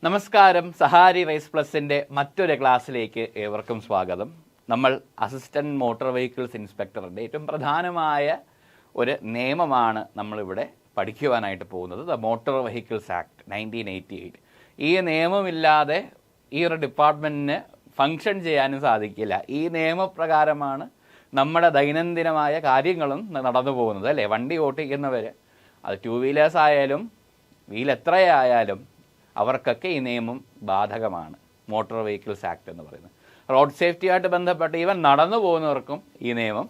നമസ്കാരം. സഹാരി റേസ് പ്ലസിൻ്റെ മറ്റൊരു ക്ലാസ്സിലേക്ക് ഏവർക്കും സ്വാഗതം. നമ്മൾ അസിസ്റ്റൻറ്റ് മോട്ടോർ വെഹിക്കിൾസ് ഇൻസ്പെക്ടറിൻ്റെ ഏറ്റവും പ്രധാനമായ ഒരു നിയമമാണ് നമ്മളിവിടെ പഠിക്കുവാനായിട്ട് പോകുന്നത്, ദ മോട്ടോർ വെഹിക്കിൾസ് ആക്ട് 1988. ഈ നിയമമില്ലാതെ ഈ ഒരു ഡിപ്പാർട്ട്മെൻറ്റിന് ഫങ്ഷൻ ചെയ്യാനും സാധിക്കില്ല. ഈ നിയമപ്രകാരമാണ് നമ്മുടെ ദൈനംദിനമായ കാര്യങ്ങളും നടന്നു പോകുന്നത്, അല്ലേ? വണ്ടി ഓട്ടിക്കുന്നവർ, അത് 2 വീലേഴ്സ് ആയാലും വീൽ എത്രയായാലും അവർക്കൊക്കെ ഈ നിയമം ബാധകമാണ്. മോട്ടോർ വെഹിക്കിൾസ് ആക്ട് എന്ന് പറയുന്നത് റോഡ് സേഫ്റ്റിയായിട്ട് ബന്ധപ്പെട്ട് ഈവൻ നടന്നു പോകുന്നവർക്കും ഈ നിയമം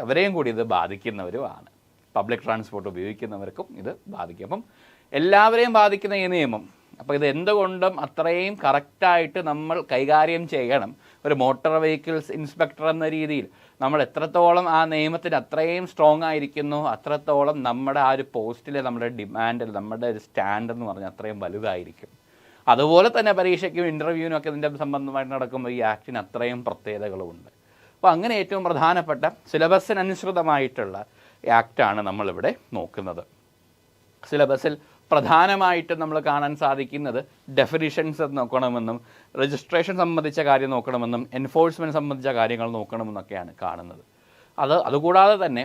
അവരെയും കൂടി ഇത് ബാധിക്കുന്നവരുമാണ്. പബ്ലിക് ട്രാൻസ്പോർട്ട് ഉപയോഗിക്കുന്നവർക്കും ഇത് ബാധിക്കും. അപ്പം എല്ലാവരെയും ബാധിക്കുന്ന ഈ നിയമം, അപ്പോൾ ഇത് എന്തുകൊണ്ടും അത്രയും കറക്റ്റായിട്ട് നമ്മൾ കൈകാര്യം ചെയ്യണം. ഒരു മോട്ടോർ വെഹിക്കിൾസ് ഇൻസ്പെക്ടർ എന്ന രീതിയിൽ നമ്മൾ എത്രത്തോളം ആ നിയമത്തിന് അത്രയും സ്ട്രോങ് ആയിരിക്കുന്നു, അത്രത്തോളം നമ്മുടെ ആ ഒരു പോസ്റ്റിൽ നമ്മുടെ ഡിമാൻഡിൽ നമ്മുടെ ഒരു സ്റ്റാൻഡ് എന്ന് പറഞ്ഞാൽ അത്രയും വലുതായിരിക്കും. അതുപോലെ തന്നെ പരീക്ഷയ്ക്കും ഇൻ്റർവ്യൂവിനും ഒക്കെ ഇതിൻ്റെ സംബന്ധമായിട്ട് നടക്കുമ്പോൾ ഈ ആക്ടിന് അത്രയും പ്രത്യേകതകളുമുണ്ട്. അപ്പോൾ അങ്ങനെ ഏറ്റവും പ്രധാനപ്പെട്ട സിലബസിനനുസൃതമായിട്ടുള്ള ആക്റ്റാണ് നമ്മളിവിടെ നോക്കുന്നത്. സിലബസിൽ പ്രധാനമായിട്ട് നമ്മൾ കാണാൻ സാധിക്കുന്നത് ഡെഫിനിഷൻസ് നോക്കണമെന്നും രജിസ്ട്രേഷൻ സംബന്ധിച്ച കാര്യം നോക്കണമെന്നും എൻഫോഴ്സ്മെൻറ്റ് സംബന്ധിച്ച കാര്യങ്ങൾ നോക്കണമെന്നൊക്കെയാണ് കാണുന്നത്. അതുകൂടാതെ തന്നെ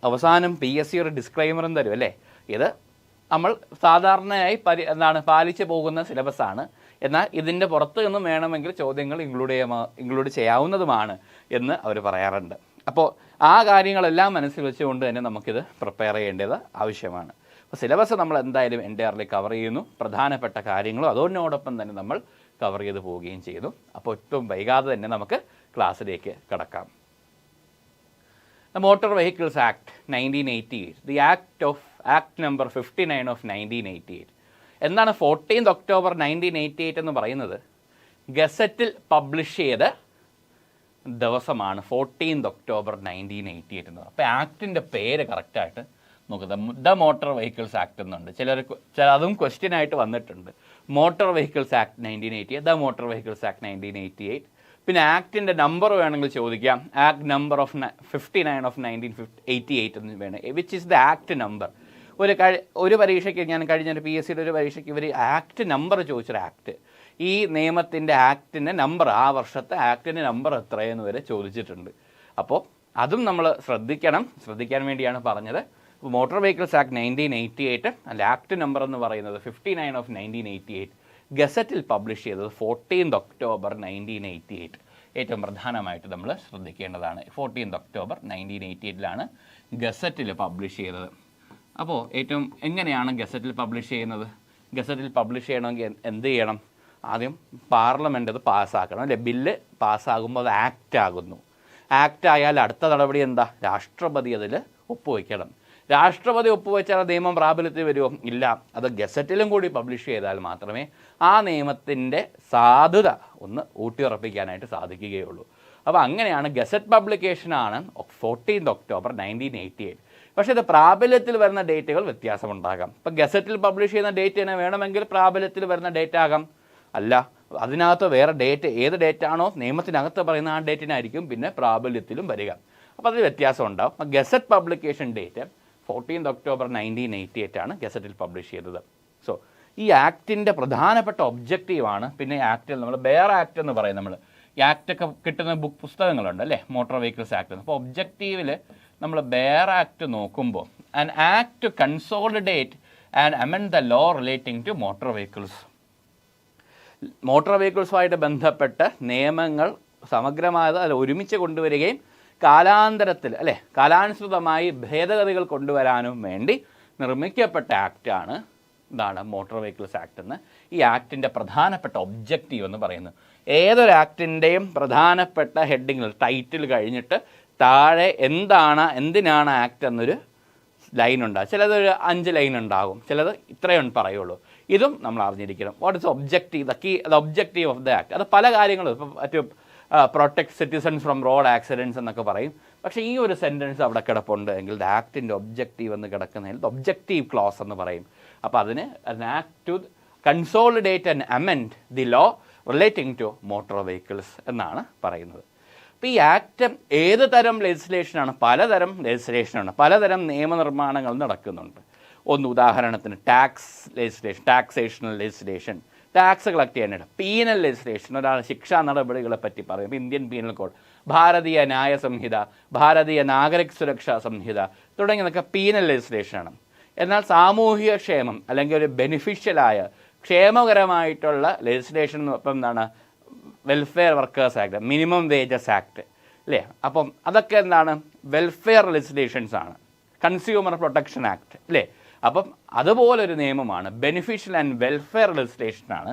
അവസാനം PSC ഒരു ഡിസ്ക്ലൈമറും തരും, അല്ലേ? ഇത് നമ്മൾ സാധാരണയായി പാലിച്ചു പോകുന്ന സിലബസാണ്, എന്നാൽ ഇതിൻ്റെ പുറത്ത് നിന്നും വേണമെങ്കിൽ ചോദ്യങ്ങൾ ഇൻക്ലൂഡ് ചെയ്യാവുന്നതുമാണ് എന്ന് അവർ പറയാറുണ്ട്. അപ്പോൾ ആ കാര്യങ്ങളെല്ലാം മനസ്സിൽ വെച്ചുകൊണ്ട് തന്നെ നമുക്കിത് പ്രിപ്പയർ ചെയ്യേണ്ടത് ആവശ്യമാണ്. അപ്പോൾ സിലബസ് നമ്മൾ എന്തായാലും എൻ്റയർലി കവർ ചെയ്യുന്നു. പ്രധാനപ്പെട്ട കാര്യങ്ങളും അതോടൊപ്പം തന്നെ നമ്മൾ കവർ ചെയ്ത് പോവുകയും ചെയ്തു. അപ്പോൾ ഒട്ടും വൈകാതെ തന്നെ നമുക്ക് ക്ലാസ്സിലേക്ക് കടക്കാം. The motor vehicles act 1988, the act number 59 of 1988. എന്താണ് 14 ഒക്ടോബർ 1988 എന്ന് പറയുന്നത്? ഗസറ്റിൽ പബ്ലിഷ് ചെയ്ത ദിവസമാണ് 14 ഒക്ടോബർ 1988 എന്ന് പറയുന്നത്. അപ്പോൾ ആക്ടിൻ്റെ പേര് കറക്റ്റായിട്ട് നോക്കുക, ദ മോട്ടോർ വെഹിക്കിൾസ് ആക്ട് എന്നുണ്ട്. അതും ക്വസ്റ്റ്യൻ ആയിട്ട് വന്നിട്ടുണ്ട്. Motor vehicles act 1988, the motor vehicles act 1988. പിന്നെ ആക്ടിൻ്റെ നമ്പർ വേണമെങ്കിൽ ചോദിക്കാം, ആക്ട് നമ്പർ ഓഫ് 59 ഓഫ് 1988 എന്ന് വേണം, which is the act number. ഒരു പരീക്ഷയ്ക്ക് ഞാൻ കഴിഞ്ഞൊരു PSCയുടെ ഒരു പരീക്ഷയ്ക്ക് ഇവർ ആക്ട് നമ്പർ ചോദിച്ചൊരു ആക്ട്, ഈ നിയമത്തിൻ്റെ ആക്ടിൻ്റെ നമ്പർ, ആ വർഷത്തെ ആക്ടിൻ്റെ നമ്പർ എത്രയെന്ന് വരെ ചോദിച്ചിട്ടുണ്ട്. അപ്പോൾ അതും നമ്മൾ ശ്രദ്ധിക്കാൻ വേണ്ടിയാണ് പറഞ്ഞത്. മോട്ടോർ വെഹിക്കിൾസ് ആക്ട് 1988 അല്ല, ആക്ട് നമ്പർ എന്ന് പറയുന്നത് 59 ഓഫ് 1988, ഗസറ്റിൽ പബ്ലിഷ് ചെയ്തത് 14 ഒക്ടോബർ 1988. ഏറ്റവും പ്രധാനമായിട്ട് നമ്മൾ ശ്രദ്ധിക്കേണ്ടതാണ്. 14 ഒക്ടോബർ 1988 ഗസറ്റിൽ പബ്ലിഷ് ചെയ്തത്. അപ്പോൾ എങ്ങനെയാണ് ഗസറ്റിൽ പബ്ലിഷ് ചെയ്യുന്നത്? ഗസറ്റിൽ പബ്ലിഷ് ചെയ്യണമെങ്കിൽ എന്ത് ചെയ്യണം? ആദ്യം പാർലമെൻറ്റ് അത് പാസ്സാക്കണം, അല്ലേ? ബില്ല് പാസ്സാകുമ്പോൾ അത് ആക്റ്റ് ആകുന്നു. ആക്റ്റ് ആയാൽ അടുത്ത നടപടി എന്താ? രാഷ്ട്രപതി അതിൽ ഒപ്പുവയ്ക്കണം. രാഷ്ട്രപതി ഒപ്പുവെച്ചാൽ നിയമം പ്രാബല്യത്തിൽ വരുമോ? ഇല്ല. അത് ഗസറ്റിലും കൂടി പബ്ലിഷ് ചെയ്താൽ മാത്രമേ ആ നിയമത്തിൻ്റെ സാധുത ഒന്ന് ഊട്ടിയുറപ്പിക്കാനായിട്ട് സാധിക്കുകയുള്ളൂ. അപ്പോൾ അങ്ങനെയാണ് ഗസറ്റ് പബ്ലിക്കേഷനാണ് 14 ഒക്ടോബർ 1988. പക്ഷേ ഇത് പ്രാബല്യത്തിൽ വരുന്ന ഡേറ്റുകൾ വ്യത്യാസമുണ്ടാകാം. ഇപ്പോൾ ഗസറ്റിൽ പബ്ലിഷ് ചെയ്യുന്ന ഡേറ്റ് തന്നെ വേണമെങ്കിൽ പ്രാബല്യത്തിൽ വരുന്ന ഡേറ്റ് ആകാം. അല്ല, അതിനകത്ത് വേറെ ഡേറ്റ്, ഏത് ഡേറ്റാണോ നിയമത്തിനകത്ത് പറയുന്ന ആ ഡേറ്റിനായിരിക്കും പിന്നെ പ്രാബല്യത്തിലും വരിക. അപ്പോൾ അതിൽ വ്യത്യാസം ഉണ്ടാകും. അപ്പോൾ ഗസറ്റ് പബ്ലിക്കേഷൻ ഡേറ്റ് 14 ഒക്ടോബർ 1988 ഗസറ്റിൽ പബ്ലിഷ് ചെയ്തത്. സോ ഈ ആക്ടിൻ്റെ പ്രധാനപ്പെട്ട ഒബ്ജക്റ്റീവാണ്. പിന്നെ ആക്ടിൽ നമ്മൾ ബെയർ ആക്ട് എന്ന് പറയും. നമ്മൾ ഈ ആക്റ്റൊക്കെ കിട്ടുന്ന പുസ്തകങ്ങളുണ്ട്, അല്ലേ? Motor vehicles act. അപ്പോൾ ഒബ്ജക്റ്റീവിൽ നമ്മൾ ബെയർ ആക്ട് നോക്കുമ്പോൾ an act to consolidate and amend the law relating to motor vehicles. Motor വെഹിക്കിൾസുമായിട്ട് ബന്ധപ്പെട്ട നിയമങ്ങൾ സമഗ്രമായത് അത് ഒരുമിച്ച് കൊണ്ടുവരികയും കാലാന്തരത്തിൽ, അല്ലേ, കാലാനുസൃതമായി ഭേദഗതികൾ കൊണ്ടുവരാനും വേണ്ടി നിർമ്മിക്കപ്പെട്ട ആക്റ്റാണ് മോട്ടോർ വെഹിക്കിൾസ് ആക്ട് എന്ന്. ഈ ആക്ടിൻ്റെ പ്രധാനപ്പെട്ട ഒബ്ജക്റ്റീവ് എന്ന് പറയുന്നത്, ഏതൊരു ആക്ടിൻ്റെയും പ്രധാനപ്പെട്ട ഹെഡിങ്ങിൽ ടൈറ്റിൽ കഴിഞ്ഞിട്ട് താഴെ എന്തിനാണ് ആക്ട് എന്നൊരു ലൈൻ ഉണ്ടാകും. ചിലതൊരു 5 ലൈൻ ഉണ്ടാകും, ചിലത് ഇത്രയും പറയുള്ളൂ. ഇതും നമ്മൾ അറിഞ്ഞിരിക്കണം. What is objective, the objective of the act. അത് പല കാര്യങ്ങളും, ഇപ്പം മറ്റു protect citizens from road accidents എന്നൊക്കെ പറയും. പക്ഷേ ഈ ഒരു സെൻറ്റൻസ് അവിടെ കിടപ്പുണ്ട് എങ്കിൽ ദ ആക്ടിൻ്റെ ഒബ്ജക്റ്റീവ് എന്ന് കിടക്കുന്നതിൽ ഒബ്ജക്റ്റീവ് ക്ലോസ് എന്ന് പറയും. അപ്പോൾ അതിന് act to consolidate and amend the law relating to motor vehicles എന്നാണ് പറയുന്നത്. അപ്പോൾ ഈ ആക്ട് ഏത് തരം ലെജിസ്ലേഷനാണ്? പലതരം ലെജിസ്ലേഷനാണ്, പലതരം നിയമനിർമ്മാണങ്ങൾ നടക്കുന്നുണ്ട്. ഒന്ന് ഉദാഹരണത്തിന് tax legislation, taxational legislation, tax collect ചെയ്യാനായിട്ട്. പീനൽ ലെജിസ്ലേഷൻ, ഒരാൾ ശിക്ഷാ നടപടികളെ പറ്റി പറയും. ഇപ്പോൾ ഇന്ത്യൻ പീനൽ കോഡ്, ഭാരതീയ ന്യായ സംഹിത, ഭാരതീയ നാഗരിക് സുരക്ഷാ സംഹിത തുടങ്ങിയതൊക്കെ പീനൽ ലെജിസ്ലേഷനാണ്. എന്നാൽ സാമൂഹിക ക്ഷേമം അല്ലെങ്കിൽ ഒരു ബെനിഫിഷ്യലായ ക്ഷേമകരമായിട്ടുള്ള ലെജിസ്ലേഷൻ എന്ന് ഇപ്പം എന്താണ്, welfare workers act, minimum wages act അല്ലേ. അപ്പം അതൊക്കെ എന്താണ്, വെൽഫെയർ ലെജിസ്ലേഷൻസ് ആണ്. കൺസ്യൂമർ പ്രൊട്ടക്ഷൻ ആക്ട് അല്ലേ. അപ്പം അതുപോലൊരു നിയമമാണ്, ബെനിഫിഷ്യൽ ആൻഡ് വെൽഫെയർ ലെജിസ്ലേഷനാണ്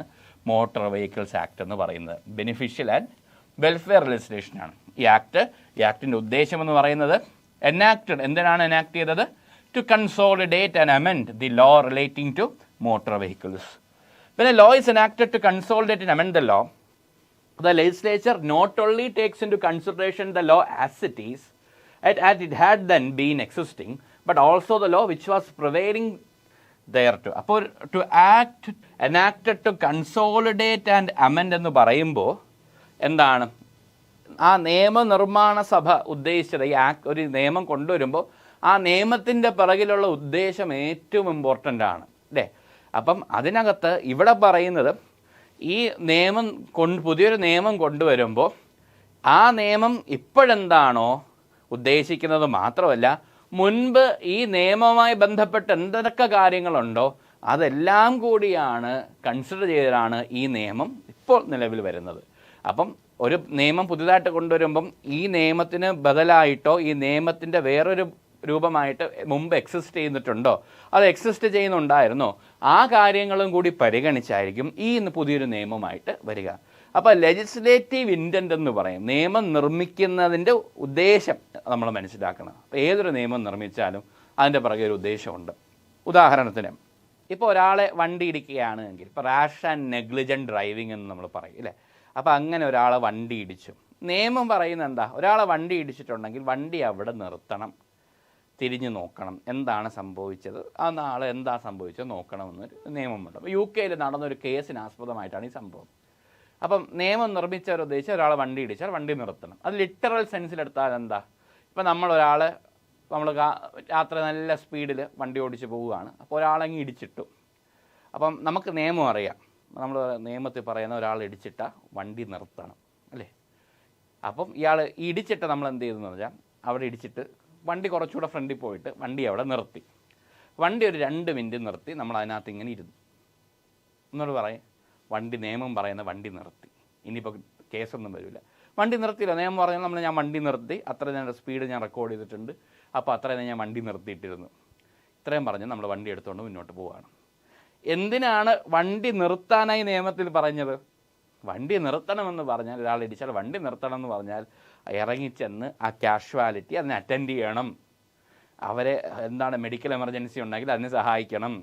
മോട്ടോർ വെഹിക്കിൾസ് ആക്ട് എന്ന് പറയുന്നത്. ബെനിഫിഷ്യൽ ആൻഡ് വെൽഫെയർ ലെജിസ്ലേഷനാണ് ഈ ആക്ടിൻ്റെ ഉദ്ദേശം എന്ന് പറയുന്നത്. എനാക്റ്റഡ്, എന്തിനാണ് എനാക്ട് ചെയ്തത്? To consolidate and amend the law relating to motor vehicles. When a law is enacted to consolidate and amend the law, the legislature not only takes into consideration the law as it is, as it had then been existing, but also the law which was prevailing thereto. അപ്പോൾ to act, enacted to consolidate and amend എന്ന് പറയുമ്പോൾ എന്താണ്, ആ നിയമനിർമ്മാണ സഭ ഉദ്ദേശിച്ചത്, ഈ ഒരു നിയമം കൊണ്ടുവരുമ്പോൾ ആ നിയമത്തിൻ്റെ പിറകിലുള്ള ഉദ്ദേശം ഏറ്റവും ഇമ്പോർട്ടൻ്റ് ആണ് അല്ലേ. അപ്പം അതിനകത്ത് ഇവിടെ പറയുന്നത്, ഈ നിയമം പുതിയൊരു നിയമം കൊണ്ടുവരുമ്പോൾ ആ നിയമം ഇപ്പോഴെന്താണോ ഉദ്ദേശിക്കുന്നത് മാത്രമല്ല, മുൻപ് ഈ നിയമവുമായി ബന്ധപ്പെട്ട് എന്തൊക്കെ കാര്യങ്ങളുണ്ടോ അതെല്ലാം കൂടിയാണ് കൺസിഡർ ചെയ്താണ് ഈ നിയമം ഇപ്പോൾ നിലവിൽ വരുന്നത്. അപ്പം ഒരു നിയമം പുതുതായിട്ട് കൊണ്ടുവരുമ്പം ഈ നിയമത്തിന് ബദലായിട്ടോ ഈ നിയമത്തിൻ്റെ വേറൊരു രൂപമായിട്ട് മുമ്പ് എക്സിസ്റ്റ് ചെയ്തിട്ടുണ്ടോ, അത് എക്സിസ്റ്റ് ചെയ്യുന്നുണ്ടായിരുന്നോ, ആ കാര്യങ്ങളും കൂടി പരിഗണിച്ചായിരിക്കും ഈ പുതിയൊരു നിയമമായിട്ട് വരിക. അപ്പോൾ ലെജിസ്ലേറ്റീവ് ഇൻറ്റൻറ്റ് എന്ന് പറയും, നിയമം നിർമ്മിക്കുന്നതിൻ്റെ ഉദ്ദേശം നമ്മൾ മനസ്സിലാക്കണം. അപ്പോൾ ഏതൊരു നിയമം നിർമ്മിച്ചാലും അതിൻ്റെ പുറകെ ഒരു ഉദ്ദേശമുണ്ട്. ഉദാഹരണത്തിന് ഇപ്പോൾ ഒരാളെ വണ്ടി ഇടിക്കുകയാണ് എങ്കിൽ, ഇപ്പോൾ റാഷ് ആൻഡ് നെഗ്ലിജൻറ്റ് ഡ്രൈവിംഗ് എന്ന് നമ്മൾ പറയും അല്ലേ. അപ്പോൾ അങ്ങനെ ഒരാളെ വണ്ടി ഇടിച്ചു, നിയമം പറയുന്നത് എന്താ, ഒരാളെ വണ്ടി ഇടിച്ചിട്ടുണ്ടെങ്കിൽ വണ്ടി അവിടെ നിർത്തണം, തിരിഞ്ഞു നോക്കണം എന്താണ് സംഭവിച്ചത്, ആ നാളെ എന്താ സംഭവിച്ചത് നോക്കണമെന്നൊരു നിയമമുണ്ട്. അപ്പോൾ UK നടന്നൊരു കേസിന് ആസ്പദമായിട്ടാണ് ഈ സംഭവം. അപ്പം നിയമം നിർമ്മിച്ചവർ ഉദ്ദേശിച്ച് ഒരാളെ വണ്ടി ഇടിച്ചാൽ വണ്ടി നിർത്തണം. അത് ലിറ്ററൽ സെൻസിലെടുത്താൽ എന്താ, ഇപ്പം നമ്മൾ രാത്രി നല്ല സ്പീഡിൽ വണ്ടി ഓടിച്ച് പോവുകയാണ്, അപ്പോൾ ഒരാളങ്ങ് ഇടിച്ചിട്ടു. അപ്പം നമുക്ക് നിയമം അറിയാം, നമ്മൾ നിയമത്തിൽ പറയുന്ന ഒരാൾ ഇടിച്ചിട്ട വണ്ടി നിർത്തണം അല്ലേ. അപ്പം ഇയാൾ ഇടിച്ചിട്ട് നമ്മൾ എന്ത് ചെയ്തെന്ന് പറഞ്ഞാൽ, അവിടെ ഇടിച്ചിട്ട് വണ്ടി കുറച്ചുകൂടെ ഫ്രണ്ടിൽ പോയിട്ട് വണ്ടി അവിടെ നിർത്തി. വണ്ടി ഒരു 2 മിനിറ്റ് നിർത്തി, നമ്മൾ അതിനകത്ത് ഇങ്ങനെ ഇരുന്നു. എന്നോട് പറയും, വണ്ടി നിയമം പറയുന്ന വണ്ടി നിർത്തി, ഇനിയിപ്പോൾ കേസൊന്നും വരില്ല. വണ്ടി നിർത്തിയില്ല, നിയമം പറഞ്ഞാൽ ഞാൻ വണ്ടി നിർത്തി, അത്ര ഞാൻ സ്പീഡ് ഞാൻ റെക്കോർഡ് ചെയ്തിട്ടുണ്ട്, അപ്പോൾ അത്രയും ഞാൻ വണ്ടി നിർത്തിയിട്ടിരുന്നു. ഇത്രയും പറഞ്ഞ് നമ്മൾ വണ്ടി എടുത്തുകൊണ്ട് മുന്നോട്ട് പോവുകയാണ്. എന്തിനാണ് വണ്ടി നിർത്താനായി നിയമത്തിൽ പറഞ്ഞത്? വണ്ടി നിർത്തണമെന്ന് പറഞ്ഞാൽ, ഒരാൾ ഇടിച്ചാൽ വണ്ടി നിർത്തണം എന്ന് പറഞ്ഞാൽ ഇറങ്ങിച്ചെന്ന് ആ കാഷ്വാലിറ്റി അതിനെ അറ്റൻഡ് ചെയ്യണം, അവരെ എന്താണ് മെഡിക്കൽ എമർജൻസി ഉണ്ടെങ്കിൽ അതിനെ സഹായിക്കണം,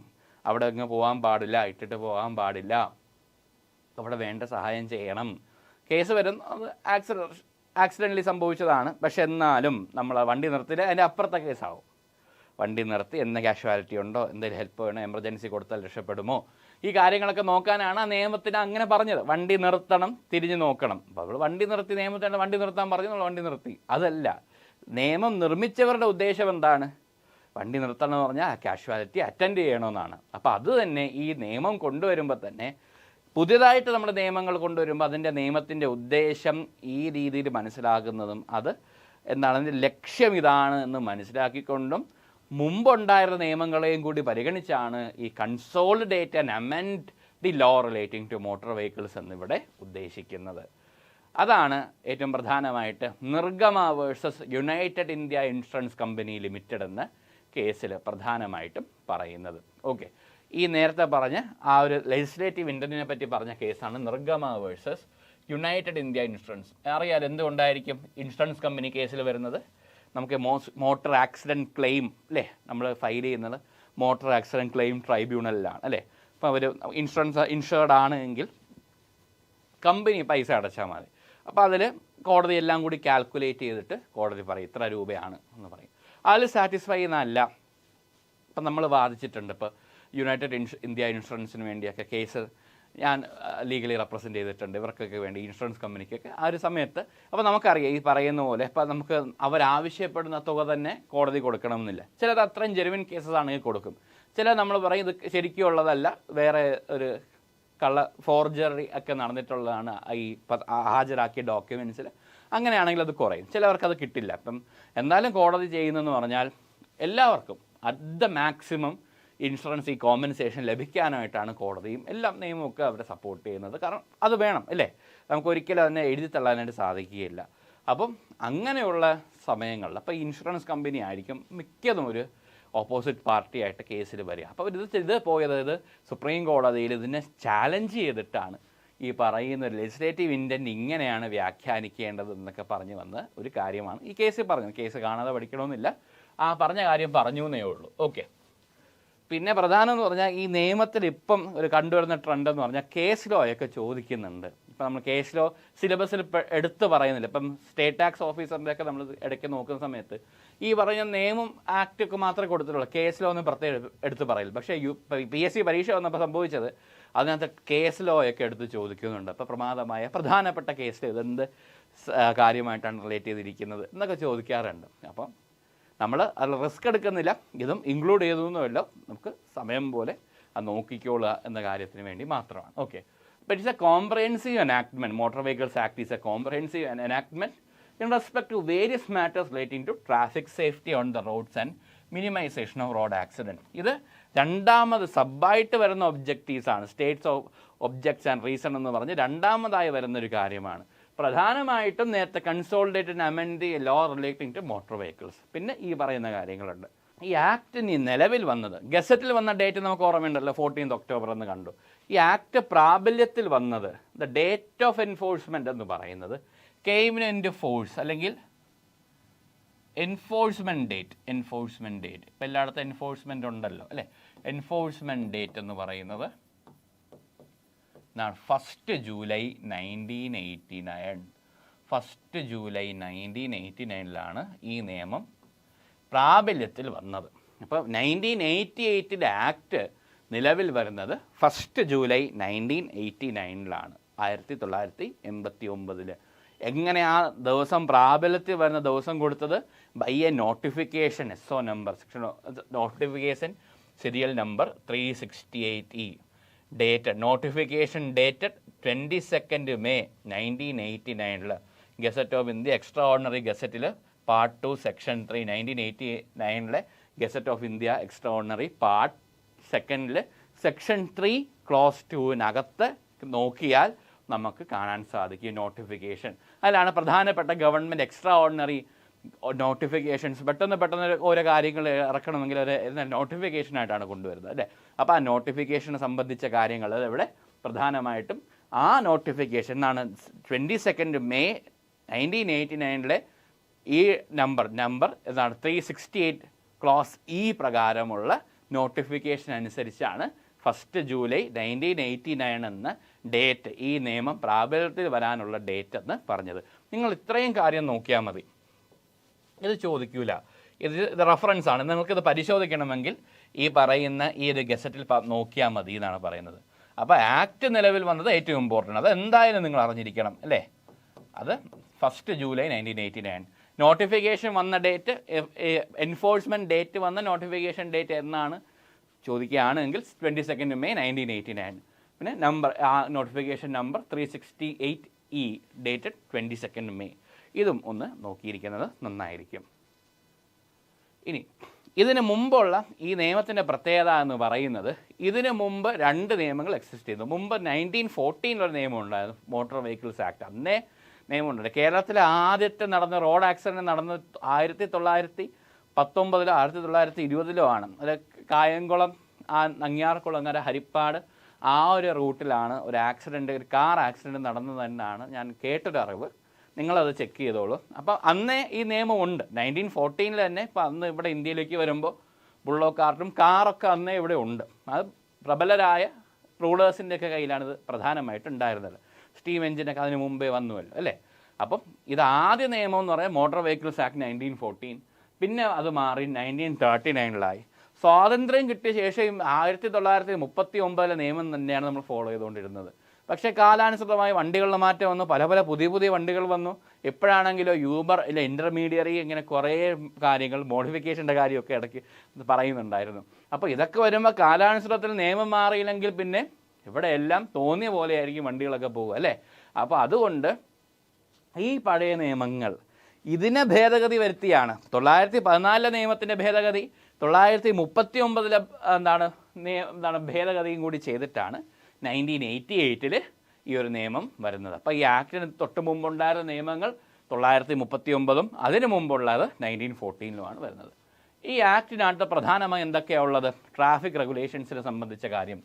അവിടെ അങ്ങ് പോകാൻ പാടില്ല, ഇട്ടിട്ട് പോകാൻ പാടില്ല, അവിടെ വേണ്ട സഹായം ചെയ്യണം. കേസ് വരും, അത് ആക്സിഡൻ്റലി സംഭവിച്ചതാണ്, പക്ഷെ എന്നാലും നമ്മൾ വണ്ടി നിർത്തില്ല, അതിൻ്റെ അപ്പുറത്തെ കേസാവും. വണ്ടി നിർത്തി എന്ന കാഷ്വാലിറ്റി ഉണ്ടോ, എന്തെങ്കിലും ഹെൽപ്പ് വേണോ, എമർജൻസി കൊടുത്താൽ രക്ഷപ്പെടുമോ, ഈ കാര്യങ്ങളൊക്കെ നോക്കാനാണ് ആ നിയമത്തിന് അങ്ങനെ പറഞ്ഞത്. വണ്ടി നിർത്തണം, തിരിഞ്ഞു നോക്കണം. അപ്പോൾ അവൾ വണ്ടി നിർത്തി, നിയമത്തിൻ്റെ വണ്ടി നിർത്താൻ പറഞ്ഞു, നമ്മൾ വണ്ടി നിർത്തി. അതല്ല, നിയമം നിർമ്മിച്ചവരുടെ ഉദ്ദേശം എന്താണ്? വണ്ടി നിർത്തണം എന്ന് പറഞ്ഞാൽ കാഷ്വാലിറ്റി അറ്റൻഡ് ചെയ്യണമെന്നാണ്. അപ്പോൾ അത് തന്നെ ഈ നിയമം കൊണ്ടുവരുമ്പോൾ തന്നെ, പുതിയതായിട്ട് നമ്മുടെ നിയമങ്ങൾ കൊണ്ടുവരുമ്പോൾ അതിൻ്റെ നിയമത്തിൻ്റെ ഉദ്ദേശം ഈ രീതിയിൽ മനസ്സിലാക്കുന്നതും, അത് എന്താണ് അതിൻ്റെ ലക്ഷ്യം ഇതാണ് എന്ന് മനസ്സിലാക്കിക്കൊണ്ടും മുമ്പുണ്ടായിരുന്ന നിയമങ്ങളെയും കൂടി പരിഗണിച്ചാണ് ഈ consolidate and amend the law relating to motor vehicles എന്നിവിടെ ഉദ്ദേശിക്കുന്നത്. അതാണ് ഏറ്റവും പ്രധാനമായിട്ട് Nirgama versus United India Insurance Company Limited എന്ന കേസിൽ പ്രധാനമായിട്ടും പറയുന്നത്. ഓക്കെ, ഈ നേരത്തെ പറഞ്ഞ ആ ഒരു ലെജിസ്ലേറ്റീവ് ഇൻറ്റൻറ്റിനെ പറ്റി പറഞ്ഞ കേസാണ് നിർഗമ വേഴ്സസ് യുണൈറ്റഡ് ഇന്ത്യ ഇൻഷുറൻസ്. അറിയാൽ എന്തുകൊണ്ടായിരിക്കും ഇൻഷുറൻസ് കമ്പനി കേസിൽ വരുന്നത്? നമുക്ക് മോട്ടോർ ആക്സിഡൻറ്റ് ക്ലെയിം അല്ലേ, നമ്മൾ ഫയൽ ചെയ്യുന്നത് മോട്ടോർ ആക്സിഡൻറ്റ് ക്ലെയിം ട്രൈബ്യൂണലിലാണ് അല്ലേ. അപ്പോൾ അവർ ഇൻഷുർഡ് ആണ് എങ്കിൽ കമ്പനി പൈസ അടച്ചാൽ മതി. അപ്പോൾ അതിൽ കോടതി എല്ലാം കൂടി കാൽക്കുലേറ്റ് ചെയ്തിട്ട് കോടതി പറയും ഇത്ര രൂപയാണ് എന്ന് പറയും. അതിൽ സാറ്റിസ്ഫൈ ചെയ്യുന്നതല്ല. ഇപ്പം നമ്മൾ വാദിച്ചിട്ടുണ്ട്, ഇപ്പോൾ യുണൈറ്റഡ് ഇന്ത്യ ഇൻഷുറൻസിന് വേണ്ടിയൊക്കെ കേസ് ഞാൻ ലീഗലി റെപ്രസെൻറ്റ് ചെയ്തിട്ടുണ്ട്, ഇവർക്കൊക്കെ വേണ്ടി ഇൻഷുറൻസ് കമ്പനിക്കൊക്കെ ആ ഒരു സമയത്ത്. അപ്പോൾ നമുക്കറിയാം ഈ പറയുന്ന പോലെ ഇപ്പോൾ നമുക്ക് അവരാവശ്യപ്പെടുന്ന തുക തന്നെ കോടതി കൊടുക്കണമെന്നില്ല. ചിലത് അത്രയും ജെനുവിൻ കേസസ് ആണെങ്കിൽ കൊടുക്കും, ചില നമ്മൾ പറയും ഇത് ശരിക്കും ഉള്ളതല്ല, വേറെ ഒരു ഫോർജറി ഒക്കെ നടന്നിട്ടുള്ളതാണ് ഈ ഹാജരാക്കിയ ഡോക്യുമെൻറ്റ്സിൽ, അങ്ങനെയാണെങ്കിൽ അത് കുറയും. ചിലവർക്കത് കിട്ടില്ല. അപ്പം എന്തായാലും കോടതി ചെയ്യുന്നതെന്ന് പറഞ്ഞാൽ എല്ലാവർക്കും അറ്റ് ദ മാക്സിമം ഇൻഷുറൻസ് ഈ കോമ്പൻസേഷൻ ലഭിക്കാനായിട്ടാണ് കോടതിയും എല്ലാം നിയമമൊക്കെ അവരെ സപ്പോർട്ട് ചെയ്യുന്നത്. കാരണം അത് വേണം അല്ലേ, നമുക്ക് ഒരിക്കലും അതിനെ എഴുതി തള്ളാനായിട്ട് സാധിക്കുകയില്ല. അപ്പം അങ്ങനെയുള്ള സമയങ്ങളിൽ അപ്പോൾ ഇൻഷുറൻസ് കമ്പനി ആയിരിക്കും മിക്കതും ഒരു ഓപ്പോസിറ്റ് പാർട്ടിയായിട്ട് കേസിൽ വരിക. അപ്പോൾ ഇത് പോയത് സുപ്രീം കോടതിയിൽ ഇതിനെ ചാലഞ്ച് ചെയ്തിട്ടാണ് ഈ പറയുന്ന ഒരു ലെജിസ്ലേറ്റീവ് ഇൻറ്റൻറ്റ് ഇങ്ങനെയാണ് വ്യാഖ്യാനിക്കേണ്ടത് എന്നൊക്കെ പറഞ്ഞു വന്ന ഒരു കാര്യമാണ് ഈ കേസിൽ പറഞ്ഞത്. കേസ് കാണാതെ പഠിക്കണമെന്നില്ല, ആ പറഞ്ഞ കാര്യം പറഞ്ഞു എന്നേ ഉള്ളൂ. ഓക്കെ. പിന്നെ പ്രധാനം എന്ന് പറഞ്ഞാൽ ഈ നിയമത്തിൽ ഇപ്പം ഒരു കണ്ടുവരുന്ന ട്രെൻഡ് എന്ന് പറഞ്ഞാൽ കേസ് ലോ ഒക്കെ ചോദിക്കുന്നുണ്ട്. ഇപ്പം നമ്മൾ കേസ് ലോ സിലബസിൽ എടുത്ത് പറയുന്നില്ല. ഇപ്പം സ്റ്റേറ്റ് ടാക്സ് ഓഫീസറിൻ്റെ ഒക്കെ നമ്മൾ ഇടയ്ക്ക് നോക്കുന്ന സമയത്ത് ഈ പറയുന്ന നിയമം ആക്റ്റൊക്കെ മാത്രമേ കൊടുത്തിട്ടുള്ളൂ, കേസ് ലോ ഒന്നും പ്രത്യേകം എടുത്ത് പറയില്ല. പക്ഷേ PSC പരീക്ഷ വന്നപ്പോൾ സംഭവിച്ചത് അതിനകത്ത് കേസ് ലോ ഒക്കെ എടുത്ത് ചോദിക്കുന്നുണ്ട്. അപ്പോൾ പ്രധാനപ്പെട്ട കേസിൽ ഇതെന്ത് കാര്യമായിട്ടാണ് റിലേറ്റ് ചെയ്തിരിക്കുന്നത് എന്നൊക്കെ ചോദിക്കാറുണ്ട്. അപ്പം നമ്മൾ അതിൽ റിസ്ക് എടുക്കുന്നില്ല, ഇതും ഇൻക്ലൂഡ് ചെയ്തൊന്നുമല്ല, നമുക്ക് സമയം പോലെ അത് നോക്കിക്കോളുക എന്ന കാര്യത്തിന് വേണ്ടി മാത്രമാണ്. Okay. But it's A comprehensive enactment. Motor vehicles act is A comprehensive enactment in respect to various matters relating to traffic safety on the roads and minimization of road accident. ഇത് രണ്ടാമത് സബ്ബായിട്ട് വരുന്ന ഒബ്ജക്റ്റീവ്സ് ആണ്. States objects and reason എന്ന് പറഞ്ഞ് രണ്ടാമതായി വരുന്നൊരു കാര്യമാണ്. പ്രധാനമായിട്ടും നേരത്തെ consolidated amend the law relating to motor vehicles. പിന്നെ ഈ പറയുന്ന കാര്യങ്ങളുണ്ട്. ഈ ആക്ടിന് നിലവിൽ വന്നത് ഗസറ്റിൽ വന്ന ഡേറ്റ് നമുക്ക് ഓർമ്മയുണ്ടല്ലോ, 14 ഒക്ടോബർ എന്ന് കണ്ടു. ഈ ആക്ട് പ്രാബല്യത്തിൽ വന്നത് ദ ഡേറ്റ് ഓഫ് എൻഫോഴ്സ്മെൻറ്റ് എന്ന് പറയുന്നത് കെയിം ഇൻറ്റു ഫോഴ്സ് അല്ലെങ്കിൽ എൻഫോഴ്സ്മെൻറ്റ് ഡേറ്റ്. ഇപ്പം എല്ലായിടത്തും എൻഫോഴ്സ്മെൻറ്റ് ഉണ്ടല്ലോ അല്ലേ. എൻഫോഴ്സ്മെൻറ്റ് ഡേറ്റ് എന്ന് പറയുന്നത് 1 ജൂലൈ 1989. 1 ജൂലൈ 1989 ഈ നിയമം പ്രാബല്യത്തിൽ വന്നത്. അപ്പോൾ 1988 ആക്ട് നിലവിൽ വരുന്നത് 1 ജൂലൈ 1989 1989. എങ്ങനെ ആ ദിവസം പ്രാബല്യത്തിൽ വരുന്ന ദിവസം കൊടുത്തത്? By a notification SO number, notification serial number 368E, dated notification dated 22 May 1989 gazette of India extra ordinary ഗസറ്റിൽ part 2 section 3 1989 gazette of India extra ordinary part 2 section 3 clause 2 നോക്കിയാൽ നമുക്ക് കാണാൻ സാധിക്കും നോട്ടിഫിക്കേഷൻ. അതിലാണ് പ്രധാനപ്പെട്ട ഗവൺമെൻറ് എക്സ്ട്രാ ഓർഡിനറി നോട്ടിഫിക്കേഷൻസ് പെട്ടെന്ന് ഓരോ കാര്യങ്ങൾ ഇറക്കണമെങ്കിൽ ഒരു നോട്ടിഫിക്കേഷനായിട്ടാണ് കൊണ്ടുവരുന്നത് അല്ലേ. അപ്പോൾ ആ നോട്ടിഫിക്കേഷനെ സംബന്ധിച്ച കാര്യങ്ങൾ ഇവിടെ പ്രധാനമായിട്ടും ആ നോട്ടിഫിക്കേഷൻ ആണ് 22 May 1989 ഈ നമ്പർ എന്താണ് 368 ക്ലോസ് E പ്രകാരമുള്ള നോട്ടിഫിക്കേഷൻ അനുസരിച്ചാണ് 1 ജൂലൈ 1989 എന്ന ഡേറ്റ്, ഈ നിയമം പ്രാബല്യത്തിൽ വരാനുള്ള ഡേറ്റ് എന്ന് പറഞ്ഞത്. നിങ്ങൾ ഇത്രയും കാര്യം നോക്കിയാൽ മതി, ഇത് ചോദിക്കൂല. ഇത് റെഫറൻസ് ആണ്. നിങ്ങൾക്കിത് പരിശോധിക്കണമെങ്കിൽ ഈ പറയുന്ന ഈ ഒരു ഗസറ്റിൽ നോക്കിയാൽ മതി എന്നാണ് പറയുന്നത്. അപ്പോൾ ആക്ട് നിലവിൽ വന്നത് ഏറ്റവും ഇമ്പോർട്ടൻ്റ്, അത് എന്തായാലും നിങ്ങൾ അറിഞ്ഞിരിക്കണം അല്ലേ. അത് 1 ജൂലൈ 1989. നോട്ടിഫിക്കേഷൻ വന്ന ഡേറ്റ്, എൻഫോഴ്സ്മെൻറ്റ് ഡേറ്റ് വന്ന നോട്ടിഫിക്കേഷൻ ഡേറ്റ് എന്നാണ് ചോദിക്കുകയാണെങ്കിൽ 22 May 1989. പിന്നെ ആ notification number 368E dated 22 May. ഇതും ഒന്ന് നോക്കിയിരിക്കുന്നത് നന്നായിരിക്കും. ഇനി ഇതിന് മുമ്പുള്ള ഈ നിയമത്തിൻ്റെ പ്രത്യേകത എന്ന് പറയുന്നത്, ഇതിന് മുമ്പ് 2 നിയമങ്ങൾ എക്സിസ്റ്റ് ചെയ്തു. മുമ്പ് 1914 ഒരു നിയമം ഉണ്ടായിരുന്നു, മോട്ടോർ വെഹിക്കിൾസ് ആക്ട്. അന്നേ നിയമമുണ്ട്. കേരളത്തിലെ ആദ്യത്തെ നടന്ന റോഡ് ആക്സിഡൻറ്റ് നടന്നത് 1919 1920 ആണ്. അത് കായംകുളം, നങ്ങ്യാർകുളങ്ങര, ഹരിപ്പാട് ആ ഒരു റൂട്ടിലാണ് ഒരു ആക്സിഡൻറ്റ്, ഒരു കാർ ആക്സിഡൻറ്റ് നടന്നതെന്നാണ് ഞാൻ കേട്ടൊരറിവ്. നിങ്ങളത് ചെക്ക് ചെയ്തോളൂ. അപ്പം അന്നേ ഈ നിയമമുണ്ട് 1914 തന്നെ. ഇപ്പം അന്ന് ഇവിടെ ഇന്ത്യയിലേക്ക് വരുമ്പോൾ ബുള്ളോ കാർട്ടും കാറൊക്കെ അന്നേ ഇവിടെ ഉണ്ട്. അത് പ്രബലരായ റൂളേഴ്സിൻ്റെയൊക്കെ കയ്യിലാണിത് പ്രധാനമായിട്ട് ഉണ്ടായിരുന്നത്. സ്റ്റീം എഞ്ചിനൊക്കെ അതിന് മുമ്പേ വന്നുവല്ലോ അല്ലേ. അപ്പം ഇത് ആദ്യ നിയമം എന്ന് പറയുന്നത് മോട്ടോർ വെഹിക്കിൾസ് ആക്ട് 1914. പിന്നെ അത് മാറി 1939 സ്വാതന്ത്ര്യം കിട്ടിയ ശേഷം 1939 നിയമം തന്നെയാണ് നമ്മൾ ഫോളോ ചെയ്തുകൊണ്ടിരുന്നത്. പക്ഷേ കാലാനുസൃതമായി വണ്ടികളുടെ മാറ്റം വന്നു, പല പല പുതിയ പുതിയ വണ്ടികൾ വന്നു. എപ്പോഴാണെങ്കിലോ യൂബർ ഇല്ല ഇൻ്റർമീഡിയറി ഇങ്ങനെ കുറേ കാര്യങ്ങൾ മോഡിഫിക്കേഷൻ്റെ കാര്യമൊക്കെ ഇടയ്ക്ക് പറയുന്നുണ്ടായിരുന്നു. അപ്പോൾ ഇതൊക്കെ വരുമ്പോൾ കാലാനുസൃതത്തിൽ നിയമം മാറിയില്ലെങ്കിൽ പിന്നെ ഇവിടെ എല്ലാം തോന്നിയ പോലെയായിരിക്കും വണ്ടികളൊക്കെ പോകുക അല്ലേ. അപ്പോൾ അതുകൊണ്ട് ഈ പഴയ നിയമങ്ങൾ ഇതിനെ ഭേദഗതി വരുത്തിയാണ് 914 നിയമത്തിൻ്റെ ഭേദഗതി 939 എന്താണ് ഭേദഗതിയും കൂടി ചെയ്തിട്ടാണ് 1988 ഈ ഒരു നിയമം വരുന്നത്. അപ്പോൾ ഈ ആക്ടിന് തൊട്ട് മുമ്പുണ്ടായിരുന്ന നിയമങ്ങൾ 939 അതിന് മുമ്പുള്ളത് 1914 വരുന്നത്. ഈ ആക്ടിനകത്ത് പ്രധാനമായി എന്തൊക്കെയാണ് ഉള്ളത്? ട്രാഫിക് റെഗുലേഷൻസിനെ സംബന്ധിച്ച കാര്യം,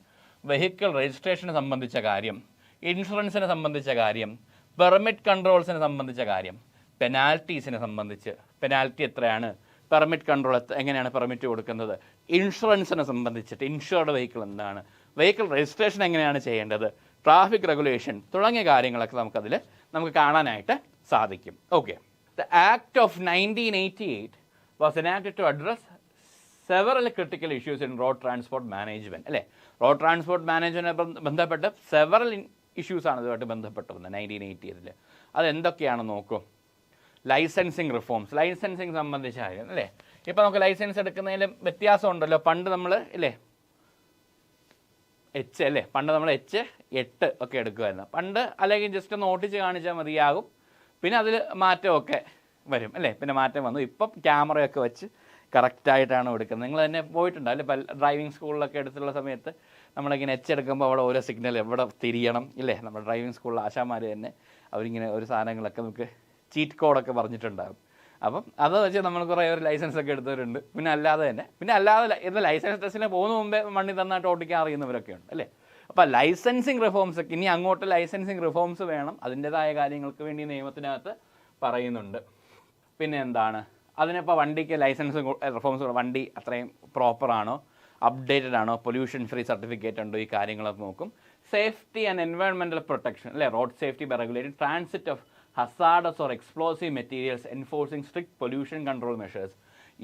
വെഹിക്കിൾ രജിസ്ട്രേഷനെ സംബന്ധിച്ച കാര്യം, ഇൻഷുറൻസിനെ സംബന്ധിച്ച കാര്യം, പെർമിറ്റ് കൺട്രോൾസിനെ സംബന്ധിച്ച കാര്യം, പെനാൽറ്റീസിനെ സംബന്ധിച്ച് പെനാൽറ്റി എത്രയാണ്, പെർമിറ്റ് കൺട്രോൾ എങ്ങനെയാണ് പെർമിറ്റ് കൊടുക്കുന്നത്, ഇൻഷുറൻസിനെ സംബന്ധിച്ചിട്ട് ഇൻഷുർഡ് വെഹിക്കിൾ എന്താണ്, വെഹിക്കിൾ രജിസ്ട്രേഷൻ എങ്ങനെയാണ് ചെയ്യേണ്ടത്, ട്രാഫിക് റെഗുലേഷൻ തുടങ്ങിയ കാര്യങ്ങളൊക്കെ നമുക്ക് കാണാനായിട്ട് സാധിക്കും. Okay, the act of 1988 was enacted to address several critical issues in road transport management അല്ലേ. റോഡ് ട്രാൻസ്പോർട്ട് മാനേജ്മെൻറ്റ് ബന്ധപ്പെട്ട് സെവറൽ ഇഷ്യൂസ് ആണ് ഇതുമായിട്ട് ബന്ധപ്പെട്ടിരുന്നത് 1988. അതെന്തൊക്കെയാണ് നോക്കൂ. ലൈസൻസിങ് റിഫോംസ്, ലൈസൻസിങ് സംബന്ധിച്ച കാര്യം അല്ലേ. ഇപ്പോൾ നമുക്ക് ലൈസൻസ് എടുക്കുന്നതിൽ വ്യത്യാസം ഉണ്ടല്ലോ. പണ്ട് നമ്മൾ ഇല്ലേ H അല്ലേ, പണ്ട് നമ്മൾ H8 ഒക്കെ എടുക്കുമായിരുന്നു പണ്ട്. അല്ലെങ്കിൽ ജസ്റ്റ് ഒന്ന് ഓട്ടിച്ച് കാണിച്ചാൽ മതിയാകും, പിന്നെ അതിൽ മാറ്റമൊക്കെ വരും അല്ലേ. പിന്നെ മാറ്റം വന്നു, ഇപ്പം ക്യാമറയൊക്കെ വെച്ച് കറക്റ്റായിട്ടാണ് എടുക്കുന്നത്. നിങ്ങൾ തന്നെ പോയിട്ടുണ്ടോ അല്ലേ, ഡ്രൈവിംഗ് സ്കൂളിലൊക്കെ എടുത്തുള്ള സമയത്ത് നമ്മളിങ്ങനെ H എടുക്കുമ്പോൾ അവിടെ ഓരോ സിഗ്നൽ എവിടെ തിരിയണം ഇല്ലേ. നമ്മുടെ ഡ്രൈവിംഗ് സ്കൂളിൽ ആശാമാർ തന്നെ അവരിങ്ങനെ ഒരു സാധനങ്ങളൊക്കെ നമുക്ക് ചീറ്റ് കോഡൊക്കെ പറഞ്ഞിട്ടുണ്ടാകും. അപ്പം അത് വെച്ച് നമ്മൾ കുറേ ഒരു ലൈസൻസ് ഒക്കെ എടുത്തവരുണ്ട്. പിന്നെ അല്ലാതെ ഇന്ന് ലൈസൻസ് ടെസ്റ്റിന് പോകുന്ന മുമ്പേ മണ്ണി തന്നായിട്ട് ഓടിക്കാൻ അറിയുന്നവരൊക്കെ ഉണ്ട് അല്ലേ. അപ്പോൾ ലൈസൻസിങ് റിഫോംസ് ഒക്കെ ഇനി അങ്ങോട്ട് ലൈസൻസിങ് റിഫോംസ് വേണം, അതിൻ്റെതായ കാര്യങ്ങൾക്ക് വേണ്ടി നിയമത്തിനകത്ത് പറയുന്നുണ്ട്. പിന്നെ എന്താണ് അതിനിപ്പോൾ വണ്ടിക്ക് ലൈസൻസ് റിഫോംസ്, വണ്ടി അത്രയും പ്രോപ്പറാണോ, അപ്ഡേറ്റഡ് ആണോ, പൊല്യൂഷൻ ഫ്രീ സർട്ടിഫിക്കറ്റ് ഉണ്ടോ, ഈ കാര്യങ്ങളൊക്കെ നോക്കും. സേഫ്റ്റി ആൻഡ് എൻവയോൺമെൻറ്റൽ പ്രൊട്ടക്ഷൻ അല്ലേ, road safety by regulating transit of hazardous or explosive materials, enforcing strict pollution control measures.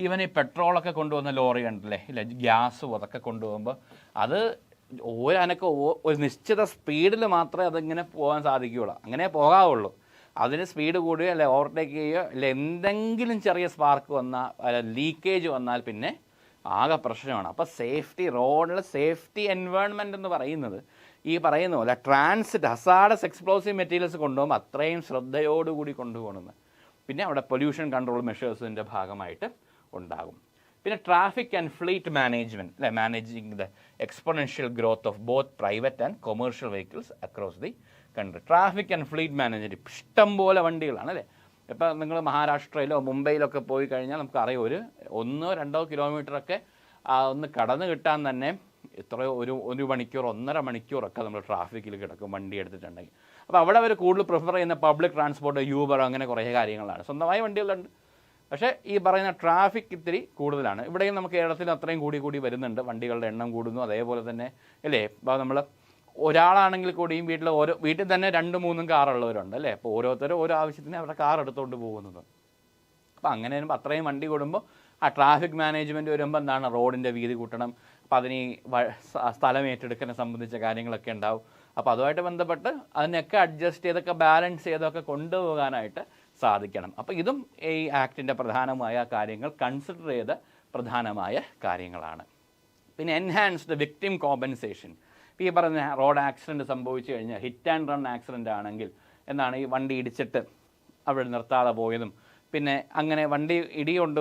Even ഈ പെട്രോളൊക്കെ കൊണ്ടുവന്ന ലോറി കണ്ടില്ലേ ഇല്ല, ഗ്യാസും അതൊക്കെ കൊണ്ടുപോകുമ്പോൾ അത് ഒരു നിശ്ചിത സ്പീഡിൽ മാത്രമേ അതിങ്ങനെ പോകാൻ സാധിക്കുകയുള്ളൂ, അങ്ങനെ പോകാവുള്ളൂ. അതിന് സ്പീഡ് കൂടുകയോ അല്ലെ ഓവർടേക്ക് ചെയ്യുകയോ അല്ലെ എന്തെങ്കിലും ചെറിയ സ്പാർക്ക് വന്നാൽ അല്ല ലീക്കേജ് വന്നാൽ പിന്നെ ആകെ പ്രശ്നമാണ്. അപ്പോൾ സേഫ്റ്റി, റോഡിൽ സേഫ്റ്റി എൻവയോൺമെൻറ്റ് എന്ന് പറയുന്നത് ഈ പറയുന്ന പോലെ ട്രാൻസിറ്റ് ഹസാർഡസ് എക്സ്പ്ലോസീവ് മെറ്റീരിയൽസ് കൊണ്ടുപോകുമ്പോൾ അത്രയും ശ്രദ്ധയോടുകൂടി കൊണ്ടുപോകണമെന്ന്. പിന്നെ അവിടെ പൊല്യൂഷൻ കൺട്രോൾ മെഷേഴ്സിൻ്റെ ഭാഗമായിട്ട് ഉണ്ടാകും. പിന്നെ ട്രാഫിക് ആൻഡ് ഫ്ലീറ്റ് മാനേജ്മെൻറ്റ് അല്ലെ, managing the exponential growth of both private and commercial vehicles across the country. Traffic and fleet management ഇഷ്ടം പോലെ വണ്ടികളാണ് അല്ലേ. ഇപ്പോൾ നിങ്ങൾ മഹാരാഷ്ട്രയിലോ മുംബൈയിലൊക്കെ പോയി കഴിഞ്ഞാൽ നമുക്കറിയാം 1-2 കിലോമീറ്ററൊക്കെ ഒന്ന് കടന്ന് കിട്ടാൻ തന്നെ എത്രയോ ഒരു മണിക്കൂർ 1.5 മണിക്കൂറൊക്കെ നമ്മൾ ട്രാഫിക്കിൽ കിടക്കും വണ്ടി എടുത്തിട്ടുണ്ടെങ്കിൽ. അപ്പോൾ അവിടെ അവർ കൂടുതൽ പ്രിഫർ ചെയ്യുന്ന പബ്ലിക് ട്രാൻസ്പോർട്ട്, യൂബർ അങ്ങനെ കുറേ കാര്യങ്ങളാണ്. സ്വന്തമായ വണ്ടികളുണ്ട്, പക്ഷേ ഈ പറയുന്ന ട്രാഫിക് ഇത്തിരി കൂടുതലാണ്. ഇവിടെയും നമുക്ക് കേരളത്തിൽ അത്രയും കൂടി വരുന്നുണ്ട്, വണ്ടികളുടെ എണ്ണം കൂടുന്നു. അതേപോലെ തന്നെ അല്ലേ, ഇപ്പോൾ നമ്മൾ ഒരാളാണെങ്കിൽ കൂടിയും വീട്ടിൽ തന്നെ 2-3 കാറുള്ളവരുണ്ട് അല്ലേ. അപ്പോൾ ഓരോരുത്തരും ഓരോ ആവശ്യത്തിന് അവരുടെ കാർ എടുത്തുകൊണ്ട് പോകുന്നത്. അപ്പോൾ അങ്ങനെ വരുമ്പോൾ അത്രയും വണ്ടി കൂടുമ്പോൾ ആ ട്രാഫിക് മാനേജ്മെൻറ്റ് വരുമ്പോൾ എന്താണ്, റോഡിൻ്റെ വീതി കൂട്ടണം. അപ്പോൾ അതിന് സ്ഥലം ഏറ്റെടുക്കുന്നതിനെ സംബന്ധിച്ച കാര്യങ്ങളൊക്കെ ഉണ്ടാവും. അപ്പോൾ അതുമായിട്ട് ബന്ധപ്പെട്ട് അതിനൊക്കെ അഡ്ജസ്റ്റ് ചെയ്തൊക്കെ ബാലൻസ് ചെയ്തൊക്കെ കൊണ്ടുപോകാനായിട്ട് സാധിക്കണം. അപ്പോൾ ഇതും ഈ ആക്ടിൻ്റെ പ്രധാനമായ കാര്യങ്ങൾ കൺസിഡർ ചെയ്ത പ്രധാനമായ കാര്യങ്ങളാണ്. പിന്നെ എൻഹാൻസ്ഡ് വിക്ടിം കോമ്പൻസേഷൻ. ഇപ്പോൾ ഈ പറഞ്ഞ റോഡ് ആക്സിഡൻറ്റ് സംഭവിച്ചു കഴിഞ്ഞാൽ ഹിറ്റ് ആൻഡ് റൺ ആക്സിഡൻ്റ് ആണെങ്കിൽ എന്താണ്, ഈ വണ്ടി ഇടിച്ചിട്ട് അവിടെ നിർത്താതെ പോയതും പിന്നെ അങ്ങനെ വണ്ടി ഇടികൊണ്ട്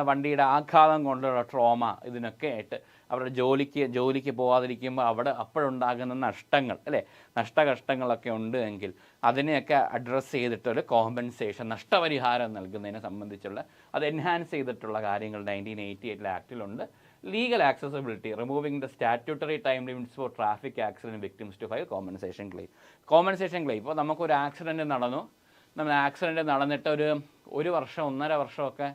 വണ്ടിയുടെ ആഘാതം കൊണ്ടുള്ള ട്രോമ ഇതിനൊക്കെ ആയിട്ട് അവരുടെ ജോലിക്ക് പോകാതിരിക്കുമ്പോൾ അപ്പോഴുണ്ടാകുന്ന നഷ്ടങ്ങൾ അല്ലേ, നഷ്ടകഷ്ടങ്ങളൊക്കെ ഉണ്ട് എങ്കിൽ അതിനെയൊക്കെ അഡ്രസ്സ് ചെയ്തിട്ടൊരു കോമ്പൻസേഷൻ, നഷ്ടപരിഹാരം നൽകുന്നതിനെ സംബന്ധിച്ചുള്ള അത് എൻഹാൻസ് ചെയ്തിട്ടുള്ള കാര്യങ്ങൾ 1988 ആക്ടിലുണ്ട്. Legal accessibility, removing the statutory time limits for traffic accident victims to file compensation claim. ഇപ്പോൾ നമുക്കൊരു ആക്സിഡൻറ്റ് നടന്നു, നമ്മൾ ആക്സിഡൻറ്റ് നടന്നിട്ട് ഒരു വർഷം 1.5 വർഷമൊക്കെ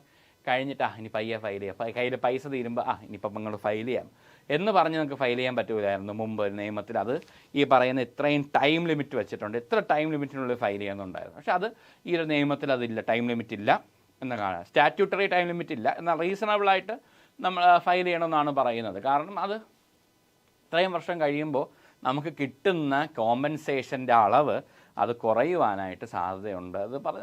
കഴിഞ്ഞിട്ട് ഇനി പയ്യെ ഫയൽ ചെയ്യാം, കയ്യിൽ പൈസ തീരുമ്പോൾ ഇനിയിപ്പം നിങ്ങൾ ഫയൽ ചെയ്യാം എന്ന് പറഞ്ഞ് നമുക്ക് ഫയൽ ചെയ്യാൻ പറ്റില്ലായിരുന്നു മുമ്പ് നിയമത്തിൽ. അത് ഈ പറയുന്ന ഇത്രയും ടൈം ലിമിറ്റ് വെച്ചിട്ടുണ്ട്, ഇത്ര ടൈം ലിമിറ്റിനുള്ളിൽ ഫയൽ ചെയ്യാമെന്നുണ്ടായിരുന്നു. പക്ഷേ അത് ഈ ഒരു നിയമത്തിൽ അതില്ല, ടൈം ലിമിറ്റ് ഇല്ല എന്ന് കാണാം. സ്റ്റാറ്റ്യൂട്ടറി ടൈം ലിമിറ്റ് ഇല്ല, എന്നാൽ റീസണബിളായിട്ട് നമ്മൾ ഫയൽ ചെയ്യണമെന്നാണ് പറയുന്നത്. കാരണം അത് ഇത്രയും വർഷം കഴിയുമ്പോൾ നമുക്ക് കിട്ടുന്ന കോമ്പൻസേഷൻ്റെ അളവ് അത് കുറയുവാനായിട്ട് സാധ്യതയുണ്ട്.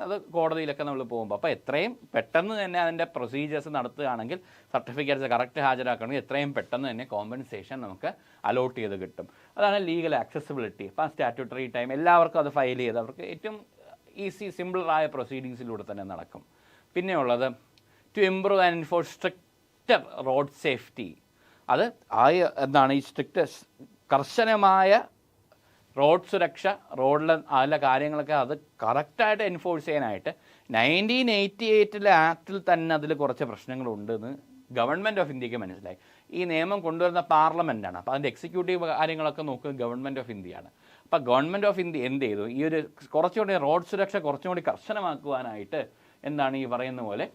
അത് കോടതിയിലൊക്കെ നമ്മൾ പോകുമ്പോൾ. അപ്പോൾ എത്രയും പെട്ടെന്ന് തന്നെ അതിൻ്റെ പ്രൊസീജിയേഴ്സ് നടത്തുകയാണെങ്കിൽ, സർട്ടിഫിക്കറ്റ്സ് കറക്റ്റ് ഹാജരാക്കുകയാണെങ്കിൽ എത്രയും പെട്ടെന്ന് തന്നെ കോമ്പൻസേഷൻ നമുക്ക് അലോട്ട് ചെയ്ത് കിട്ടും. അതാണ് ലീഗൽ ആക്സസിബിലിറ്റി. ഇപ്പം സ്റ്റാറ്റ്യൂട്ടറി ടൈം എല്ലാവർക്കും അത് ഫയൽ ചെയ്ത് അവർക്ക് ഏറ്റവും സിമ്പിളായ പ്രൊസീഡിങ്സിലൂടെ തന്നെ നടക്കും. പിന്നെയുള്ളത് to improve and enforce stricter road safety. അത് എന്താണ് ഈ കർശനമായ റോഡ് സുരക്ഷ, റോഡിലെ അതിലെ കാര്യങ്ങളൊക്കെ അത് കറക്റ്റായിട്ട് എൻഫോഴ്സ് ചെയ്യാനായിട്ട് 1988 ആക്റ്റിൽ തന്നെ അതിൽ കുറച്ച് പ്രശ്നങ്ങളുണ്ടെന്ന് ഗവൺമെൻറ് ഓഫ് ഇന്ത്യക്ക് മനസ്സിലായി. ഈ നിയമം കൊണ്ടുവരുന്ന പാർലമെൻറ്റാണ്. അപ്പോൾ അതിൻ്റെ എക്സിക്യൂട്ടീവ് കാര്യങ്ങളൊക്കെ നോക്കുന്നത് ഗവൺമെൻറ് ഓഫ് ഇന്ത്യയാണ്. അപ്പോൾ ഗവൺമെൻറ് ഓഫ് ഇന്ത്യ എന്ത് ചെയ്തു, ഈ ഒരു കുറച്ചുകൂടി റോഡ് സുരക്ഷ കുറച്ചുകൂടി കർശനമാക്കുവാനായിട്ട് എന്താണ് ഈ പറയുന്ന പോലെ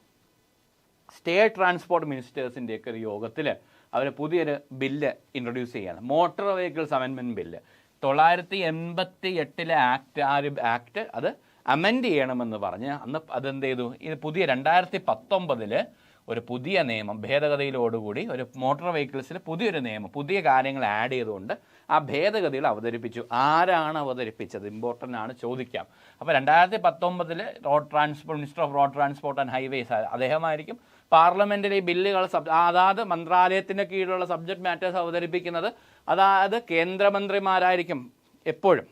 സ്റ്റേറ്റ് ട്രാൻസ്പോർട്ട് മിനിസ്റ്റേഴ്സിൻ്റെയൊക്കെ ഒരു യോഗത്തിൽ അവർ പുതിയൊരു ബില്ല് ഇൻട്രൊഡ്യൂസ് ചെയ്യാണ്. Motor vehicles amendment bill 1988 act. ആ ഒരു ആക്ട് അത് അമെൻഡ് ചെയ്യണമെന്ന് പറഞ്ഞ് അന്ന് അതെന്ത് ചെയ്തു, ഇത് പുതിയ 2019 ഒരു പുതിയ നിയമം ഭേദഗതിയിലോടുകൂടി ഒരു മോട്ടോർ വെഹിക്കിൾസിൽ പുതിയൊരു നിയമം, പുതിയ കാര്യങ്ങൾ ആഡ് ചെയ്തുകൊണ്ട് ആ ഭേദഗതികൾ അവതരിപ്പിച്ചു. ആരാണ് അവതരിപ്പിച്ചത്? ഇമ്പോർട്ടൻ്റ് ആണ്, ചോദിക്കാം. അപ്പോൾ 2019 road transport minister of road transport and highways അദ്ദേഹമായിരിക്കും പാർലമെൻറ്റിലെ ഈ ബില്ലുകൾ അതാത് മന്ത്രാലയത്തിൻ്റെ കീഴിലുള്ള സബ്ജക്ട് മാറ്റേഴ്സ് അവതരിപ്പിക്കുന്നത്. അതായത് കേന്ദ്രമന്ത്രിമാരായിരിക്കും എപ്പോഴും.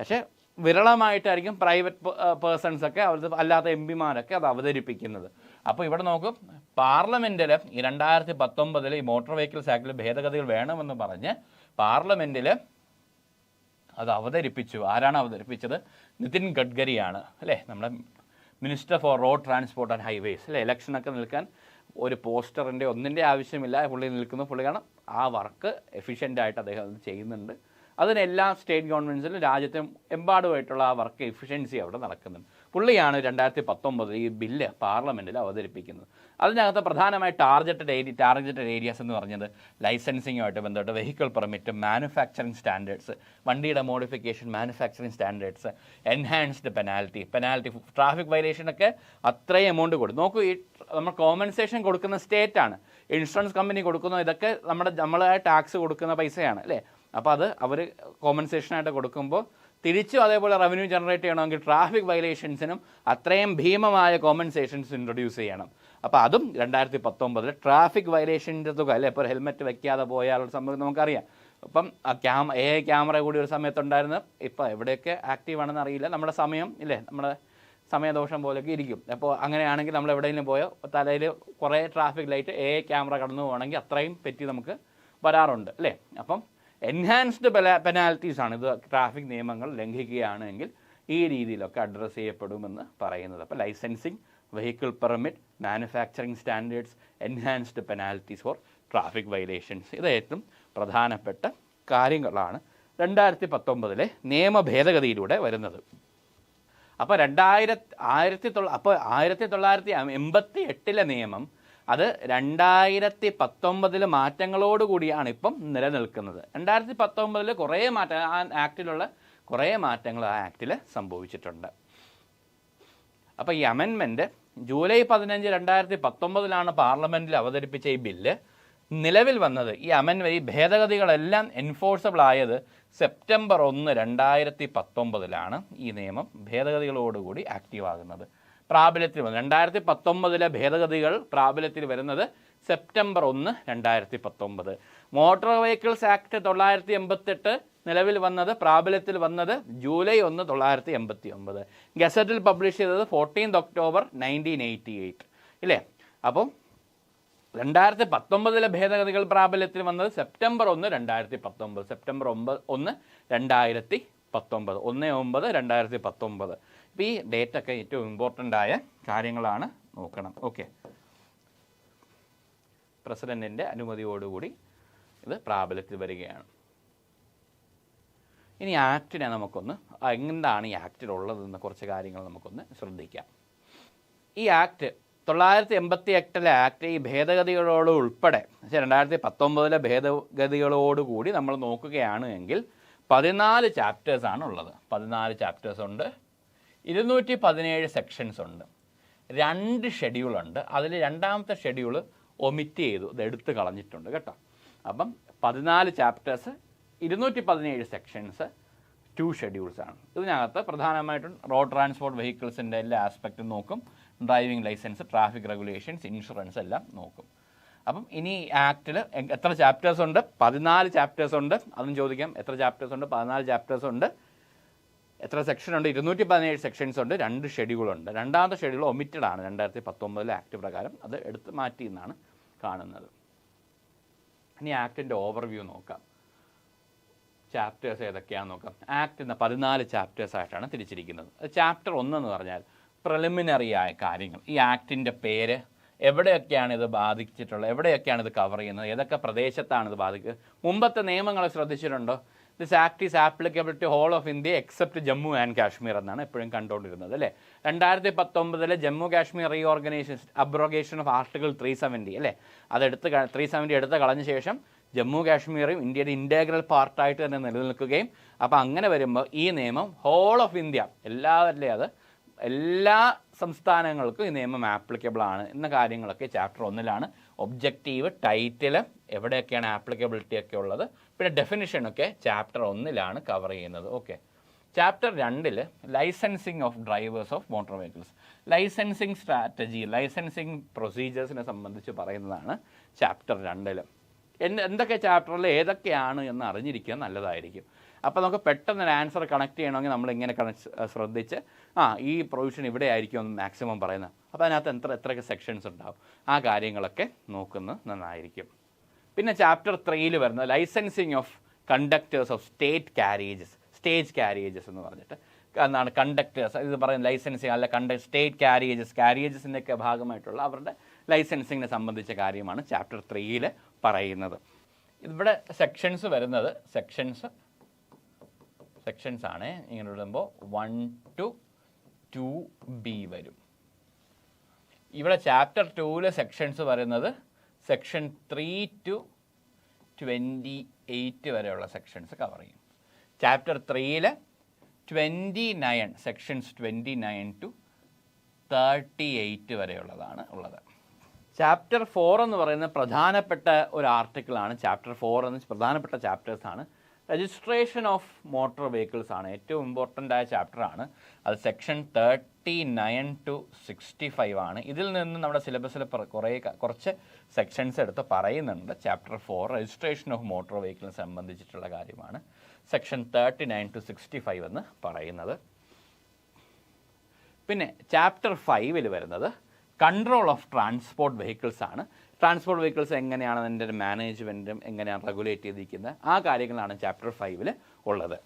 പക്ഷേ വിരളമായിട്ടായിരിക്കും പ്രൈവറ്റ് പേഴ്സൺസൊക്കെ അല്ലാത്ത എം പിമാരൊക്കെ അത് അവതരിപ്പിക്കുന്നത്. അപ്പോൾ ഇവിടെ നോക്കും, പാർലമെൻറ്റിൽ ഈ 2019 ഈ മോട്ടോർ വെഹിക്കിൾസ് ആക്ടിൽ ഭേദഗതികൾ വേണമെന്ന് പറഞ്ഞ് പാർലമെൻറ്റിൽ അത് അവതരിപ്പിച്ചു. ആരാണ് അവതരിപ്പിച്ചത്? നിതിൻ ഗഡ്കരിയാണ് അല്ലേ, നമ്മുടെ minister for road transport and highways അല്ലേ. ഇലക്ഷനൊക്കെ നിൽക്കാൻ ഒരു പോസ്റ്ററിൻ്റെ ഒന്നിൻ്റെ ആവശ്യമില്ല, പുള്ളി നിൽക്കുന്നു. പുള്ളി കാരണം ആ വർക്ക് എഫിഷ്യൻ്റായിട്ട് അദ്ദേഹം അത് ചെയ്യുന്നുണ്ട്. അതിനെല്ലാ സ്റ്റേറ്റ് ഗവൺമെൻറ്റ്സിലും രാജ്യത്തും എമ്പാടുമായിട്ടുള്ള ആ വർക്ക് എഫിഷ്യൻസി അവിടെ നടക്കുന്നുണ്ട്. പുള്ളിയാണ് 2019 ഈ ബില്ല് പാർലമെൻറ്റിൽ അവതരിപ്പിക്കുന്നത്. അതിനകത്ത് പ്രധാനമായി ടാർഗറ്റഡ് ഏരിയാസ് എന്ന് പറഞ്ഞത് ലൈസൻസിങ്ങുമായിട്ട് ബന്ധപ്പെട്ട് വെഹിക്കിൾ പെർമിറ്റ്, മാനുഫാക്ചറിങ് സ്റ്റാൻഡേർഡ്സ്, വണ്ടിയുടെ modification, manufacturing standards, enhanced penalty, traffic വയലേഷനൊക്കെ അത്രയും എമൗണ്ട് കൊടുക്കും. നോക്കൂ, ഈ നമ്മൾ കോമ്പൻസേഷൻ കൊടുക്കുന്ന സ്റ്റേറ്റാണ്, ഇൻഷുറൻസ് കമ്പനി കൊടുക്കുന്ന ഇതൊക്കെ നമ്മളായ ടാക്സ് കൊടുക്കുന്ന പൈസയാണ് അല്ലേ. അപ്പോൾ അത് അവർ കോമ്പൻസേഷനായിട്ട് കൊടുക്കുമ്പോൾ തിരിച്ചും അതേപോലെ റവന്യൂ ജനറേറ്റ് ചെയ്യണമെങ്കിൽ ട്രാഫിക് വയലേഷൻസിനും അത്രയും ഭീമമായ കോമ്പൻസേഷൻസ് ഇൻട്രൊഡ്യൂസ് ചെയ്യണം. അപ്പോൾ അതും 2019 ട്രാഫിക് വയലേഷൻ്റെ തുക അല്ലേ. ഇപ്പോൾ ഹെൽമെറ്റ് വയ്ക്കാതെ പോയാലുള്ള സംഭവം നമുക്കറിയാം. അപ്പം ക്യാമറ കൂടി ഒരു സമയത്തുണ്ടായിരുന്നു. ഇപ്പോൾ എവിടെയൊക്കെ ആക്റ്റീവ് ആണെന്ന് അറിയില്ല. നമ്മുടെ സമയം ഇല്ലേ, നമ്മുടെ സമയദോഷം പോലെയൊക്കെ ഇരിക്കും. അപ്പോൾ അങ്ങനെയാണെങ്കിൽ നമ്മൾ എവിടെയെങ്കിലും പോയോ തലയിൽ കുറേ ട്രാഫിക് ലൈറ്റ് ക്യാമറ കടന്നു പോകണമെങ്കിൽ അത്രയും പെറ്റി നമുക്ക് വരാറുണ്ട് അല്ലേ. അപ്പം എൻഹാൻസ്ഡ് പെനാൽറ്റീസാണ് ഇത് ട്രാഫിക് നിയമങ്ങൾ ലംഘിക്കുകയാണെങ്കിൽ ഈ രീതിയിലൊക്കെ അഡ്രസ്സ് ചെയ്യപ്പെടുമെന്ന് പറയുന്നത്. അപ്പോൾ licensing, vehicle permit, manufacturing standards, enhanced penalties for traffic violations, ഇത് ഏറ്റവും പ്രധാനപ്പെട്ട കാര്യങ്ങളാണ് 2019 നിയമ ഭേദഗതിയിലൂടെ വരുന്നത്. അപ്പോൾ 1988 നിയമം അത് 2019 മാറ്റങ്ങളോടുകൂടിയാണ് ഇപ്പം നിലനിൽക്കുന്നത്. 2019 കുറേ മാറ്റം ആ ആക്റ്റിലുള്ള കുറേ മാറ്റങ്ങൾ ആ ആക്റ്റിൽ സംഭവിച്ചിട്ടുണ്ട്. അപ്പോൾ ഈ അമെൻമെൻറ്റ് ജൂലൈ 15, 2019 പാർലമെൻറ്റിൽ അവതരിപ്പിച്ച ഈ ബില്ല് നിലവിൽ വന്നത്, ഈ ഈ ഭേദഗതികളെല്ലാം എൻഫോഴ്സബിൾ ആയത് സെപ്റ്റംബർ 1, 2019 ഈ നിയമം ഭേദഗതികളോടുകൂടി ആക്റ്റീവ് ആകുന്നത്. പ്രാബല്യത്തിൽ വന്നു 2019 ഭേദഗതികൾ പ്രാബല്യത്തിൽ വരുന്നത് സെപ്റ്റംബർ 1, 2019. മോട്ടോർ വെഹിക്കിൾസ് ആക്ട് 988 നിലവിൽ വന്നത് പ്രാബല്യത്തിൽ വന്നത് ജൂലൈ 1, 1989. ഗസറ്റിൽ പബ്ലിഷ് ചെയ്തത് 14 ഒക്ടോബർ 1988 ഇല്ലേ. അപ്പം 2019 ഭേദഗതികൾ പ്രാബല്യത്തിൽ വന്നത് സെപ്റ്റംബർ 1, 2019. സെപ്റ്റംബർ 1, 2019, 1/9/2019. ഇപ്പോൾ ഈ ഡേറ്റൊക്കെ ഏറ്റവും ഇമ്പോർട്ടൻ്റ് ആയ കാര്യങ്ങളാണ്, നോക്കണം. ഓക്കെ, പ്രസിഡൻറ്റിൻ്റെ അനുമതിയോടുകൂടി ഇത് പ്രാബല്യത്തിൽ വരികയാണ്. ഇനി ആക്ടിനെ നമുക്കൊന്ന് എന്താണ് ഈ ആക്ടിലുള്ളതെന്ന് കുറച്ച് കാര്യങ്ങൾ നമുക്കൊന്ന് ശ്രദ്ധിക്കാം. ഈ ആക്ട് 988 ആക്ട് ഈ ഭേദഗതികളോട് ഉൾപ്പെടെ 2019 ഭേദഗതികളോടുകൂടി നമ്മൾ നോക്കുകയാണ് എങ്കിൽ 14 ചാപ്റ്റേഴ്സാണ് ഉള്ളത്. 14 ചാപ്റ്റേഴ്സ് ഉണ്ട്, 217 സെക്ഷൻസ് ഉണ്ട്, 2 ഷെഡ്യൂളുണ്ട്. അതിൽ രണ്ടാമത്തെ ഷെഡ്യൂൾ ഒമിറ്റ് ചെയ്തു, ഇത് എടുത്ത് കളഞ്ഞിട്ടുണ്ട് കേട്ടോ. അപ്പം 14 ചാപ്റ്റേഴ്സ്, 217 സെക്ഷൻസ്, 2 ഷെഡ്യൂൾസാണ്. ഇതിനകത്ത് പ്രധാനമായിട്ടും റോഡ് ട്രാൻസ്പോർട്ട് വെഹിക്കിൾസിൻ്റെ എല്ലാ ആസ്പെക്റ്റും നോക്കും. Driving licence, traffic regulations, insurance എല്ലാം നോക്കും. അപ്പം ഇനി ആക്റ്റിൽ എത്ര ചാപ്റ്റേഴ്സ് ഉണ്ട്? 14 ചാപ്റ്റേഴ്സ് ഉണ്ട്. അതും ചോദിക്കാം, എത്ര ചാപ്റ്റേഴ്സ് ഉണ്ട്? 14 ചാപ്റ്റേഴ്സ് ഉണ്ട്. എത്ര സെക്ഷൻ ഉണ്ട്? 217 സെക്ഷൻസ് ഉണ്ട്. 2 ഷെഡ്യൂളുണ്ട്. രണ്ടാമത്തെ ഷെഡ്യൂൾ ഒമിറ്റഡ് ആണ് 2019 ആക്ട് പ്രകാരം. അത് എടുത്ത് മാറ്റി എന്നാണ് കാണുന്നത്. ഇനി ആക്ടിൻ്റെ ഓവർവ്യൂ നോക്കാം. ചാപ്റ്റേഴ്സ് ഏതൊക്കെയാണെന്ന് നോക്കാം. ആക്ട് ഇന്ന് 14 ചാപ്റ്റേഴ്സ് ആയിട്ടാണ് തിരിച്ചിരിക്കുന്നത്. ചാപ്റ്റർ 1 എന്ന് പറഞ്ഞാൽ പ്രിലിമിനറി ആയ കാര്യങ്ങൾ. ഈ ആക്ടിൻ്റെ പേര്, എവിടെയൊക്കെയാണ് ഇത് ബാധിച്ചിട്ടുള്ളത്, എവിടെയൊക്കെയാണ് ഇത് കവർ ചെയ്യുന്നത്, ഏതൊക്കെ പ്രദേശത്താണ് ഇത് ബാധിക്കുക. മുമ്പത്തെ നിയമങ്ങൾ ശ്രദ്ധിച്ചിട്ടുണ്ടോ? This act is applicable to whole of India except Jammu and Kashmir എന്നാണ് എപ്പോഴും കണ്ടുകൊണ്ടിരുന്നത് അല്ലേ. 2019 Jammu Kashmir reorganisation, abrogation of article 370 അല്ലേ, അതെടുത്ത് 370 എടുത്ത് കളഞ്ഞ ശേഷം ജമ്മു കാശ്മീറും ഇന്ത്യയുടെ ഇൻറ്റഗ്രൽ പാർട്ടായിട്ട് തന്നെ നിലനിൽക്കുകയും, അപ്പോൾ അങ്ങനെ വരുമ്പോൾ ഈ നിയമം ഹോൾ ഓഫ് ഇന്ത്യ എല്ലാ സംസ്ഥാനങ്ങൾക്കും ഈ നിയമം ആപ്ലിക്കബിൾ ആണ് എന്ന കാര്യങ്ങളൊക്കെ ചാപ്റ്റർ 1 ഒബ്ജക്റ്റീവ്, ടൈറ്റിൽ, എവിടെയൊക്കെയാണ് ആപ്ലിക്കബിലിറ്റി ഒക്കെ ഉള്ളത്, പിന്നെ ഡെഫിനിഷനൊക്കെ ചാപ്റ്റർ 1 കവർ ചെയ്യുന്നത്. Okay. Chapter 2 licensing of drivers of motor vehicles, licensing strategy, licensing പ്രൊസീജിയേഴ്സിനെ സംബന്ധിച്ച് പറയുന്നതാണ് ചാപ്റ്റർ 2. എന്തൊക്കെ ചാപ്റ്ററിൽ ഏതൊക്കെയാണ് എന്ന് അറിഞ്ഞിരിക്കുക നല്ലതായിരിക്കും. അപ്പോൾ നമുക്ക് പെട്ടെന്നൊരു ആൻസർ കണക്ട് ചെയ്യണമെങ്കിൽ നമ്മളിങ്ങനെ ശ്രദ്ധിച്ച് ഈ പ്രൊവിഷൻ ഇവിടെ ആയിരിക്കും മാക്സിമം പറയുന്നത്. അപ്പോൾ അതിനകത്ത് എത്രയൊക്കെ സെക്ഷൻസ് ഉണ്ടാവും, ആ കാര്യങ്ങളൊക്കെ നോക്കുന്നത് നന്നായിരിക്കും. പിന്നെ ചാപ്റ്റർ 3 വരുന്നത് licensing of conductors of stage carriages എന്ന് പറഞ്ഞിട്ട് എന്നാണ് കണ്ടക്ടേഴ്സ്. ഇത് പറയുന്നത് ലൈസൻസിങ് അല്ല, സ്റ്റേറ്റ് കാരിയേജസിൻ്റെയൊക്കെ ഭാഗമായിട്ടുള്ള അവരുടെ ലൈസൻസിങ്ങിനെ സംബന്ധിച്ച കാര്യമാണ് ചാപ്റ്റർ 3 പറയുന്നത്. ഇവിടെ സെക്ഷൻസ് വരുന്നത് സെക്ഷൻസ് ആണ്. ഇങ്ങനെ ഇടുമ്പോൾ 1 to 2B വരും. ഇവിടെ ചാപ്റ്റർ 2 സെക്ഷൻസ് വരുന്നത് സെക്ഷൻ 3 to 28 വരെയുള്ള സെക്ഷൻസ് കവർ ചെയ്യും. ചാപ്റ്റർ 3 29 സെക്ഷൻസ് 29 to 38 വരെയുള്ളതാണ് ഉള്ളത്. ചാപ്റ്റർ 4 എന്ന് പറയുന്നത് പ്രധാനപ്പെട്ട ഒരു ആർട്ടിക്കിളാണ്. ചാപ്റ്റർ 4 എന്ന് പ്രധാനപ്പെട്ട ചാപ്റ്റേഴ്സാണ്. രജിസ്ട്രേഷൻ ഓഫ് മോട്ടോർ വെഹിക്കിൾസ് ആണ് ഏറ്റവും ഇമ്പോർട്ടൻ്റ് ആയ ചാപ്റ്ററാണ്. അത് സെക്ഷൻ 39 to 65 ആണ്. ഇതിൽ നിന്ന് നമ്മുടെ സിലബസിൽ കുറച്ച് സെക്ഷൻസ് എടുത്ത് പറയുന്നുണ്ട്. ചാപ്റ്റർ 4 രജിസ്ട്രേഷൻ ഓഫ് മോട്ടോർ വെഹിക്കിളിനെ സംബന്ധിച്ചിട്ടുള്ള കാര്യമാണ് സെക്ഷൻ 39 to 65 എന്ന് പറയുന്നത്. പിന്നെ ചാപ്റ്റർ 5 വരുന്നത് കൺട്രോൾ ഓഫ് ട്രാൻസ്പോർട്ട് വെഹിക്കിൾസ് ആണ്. ട്രാൻസ്പോർട്ട് വെഹിക്കിൾസ് എങ്ങനെയാണ് അതിൻ്റെ ഒരു മാനേജ്മെൻറ്റും എങ്ങനെയാണ് റെഗുലേറ്റ് ചെയ്തിരിക്കുന്നത്, ആ കാര്യങ്ങളാണ് ചാപ്റ്റർ 5 ഉള്ളത്.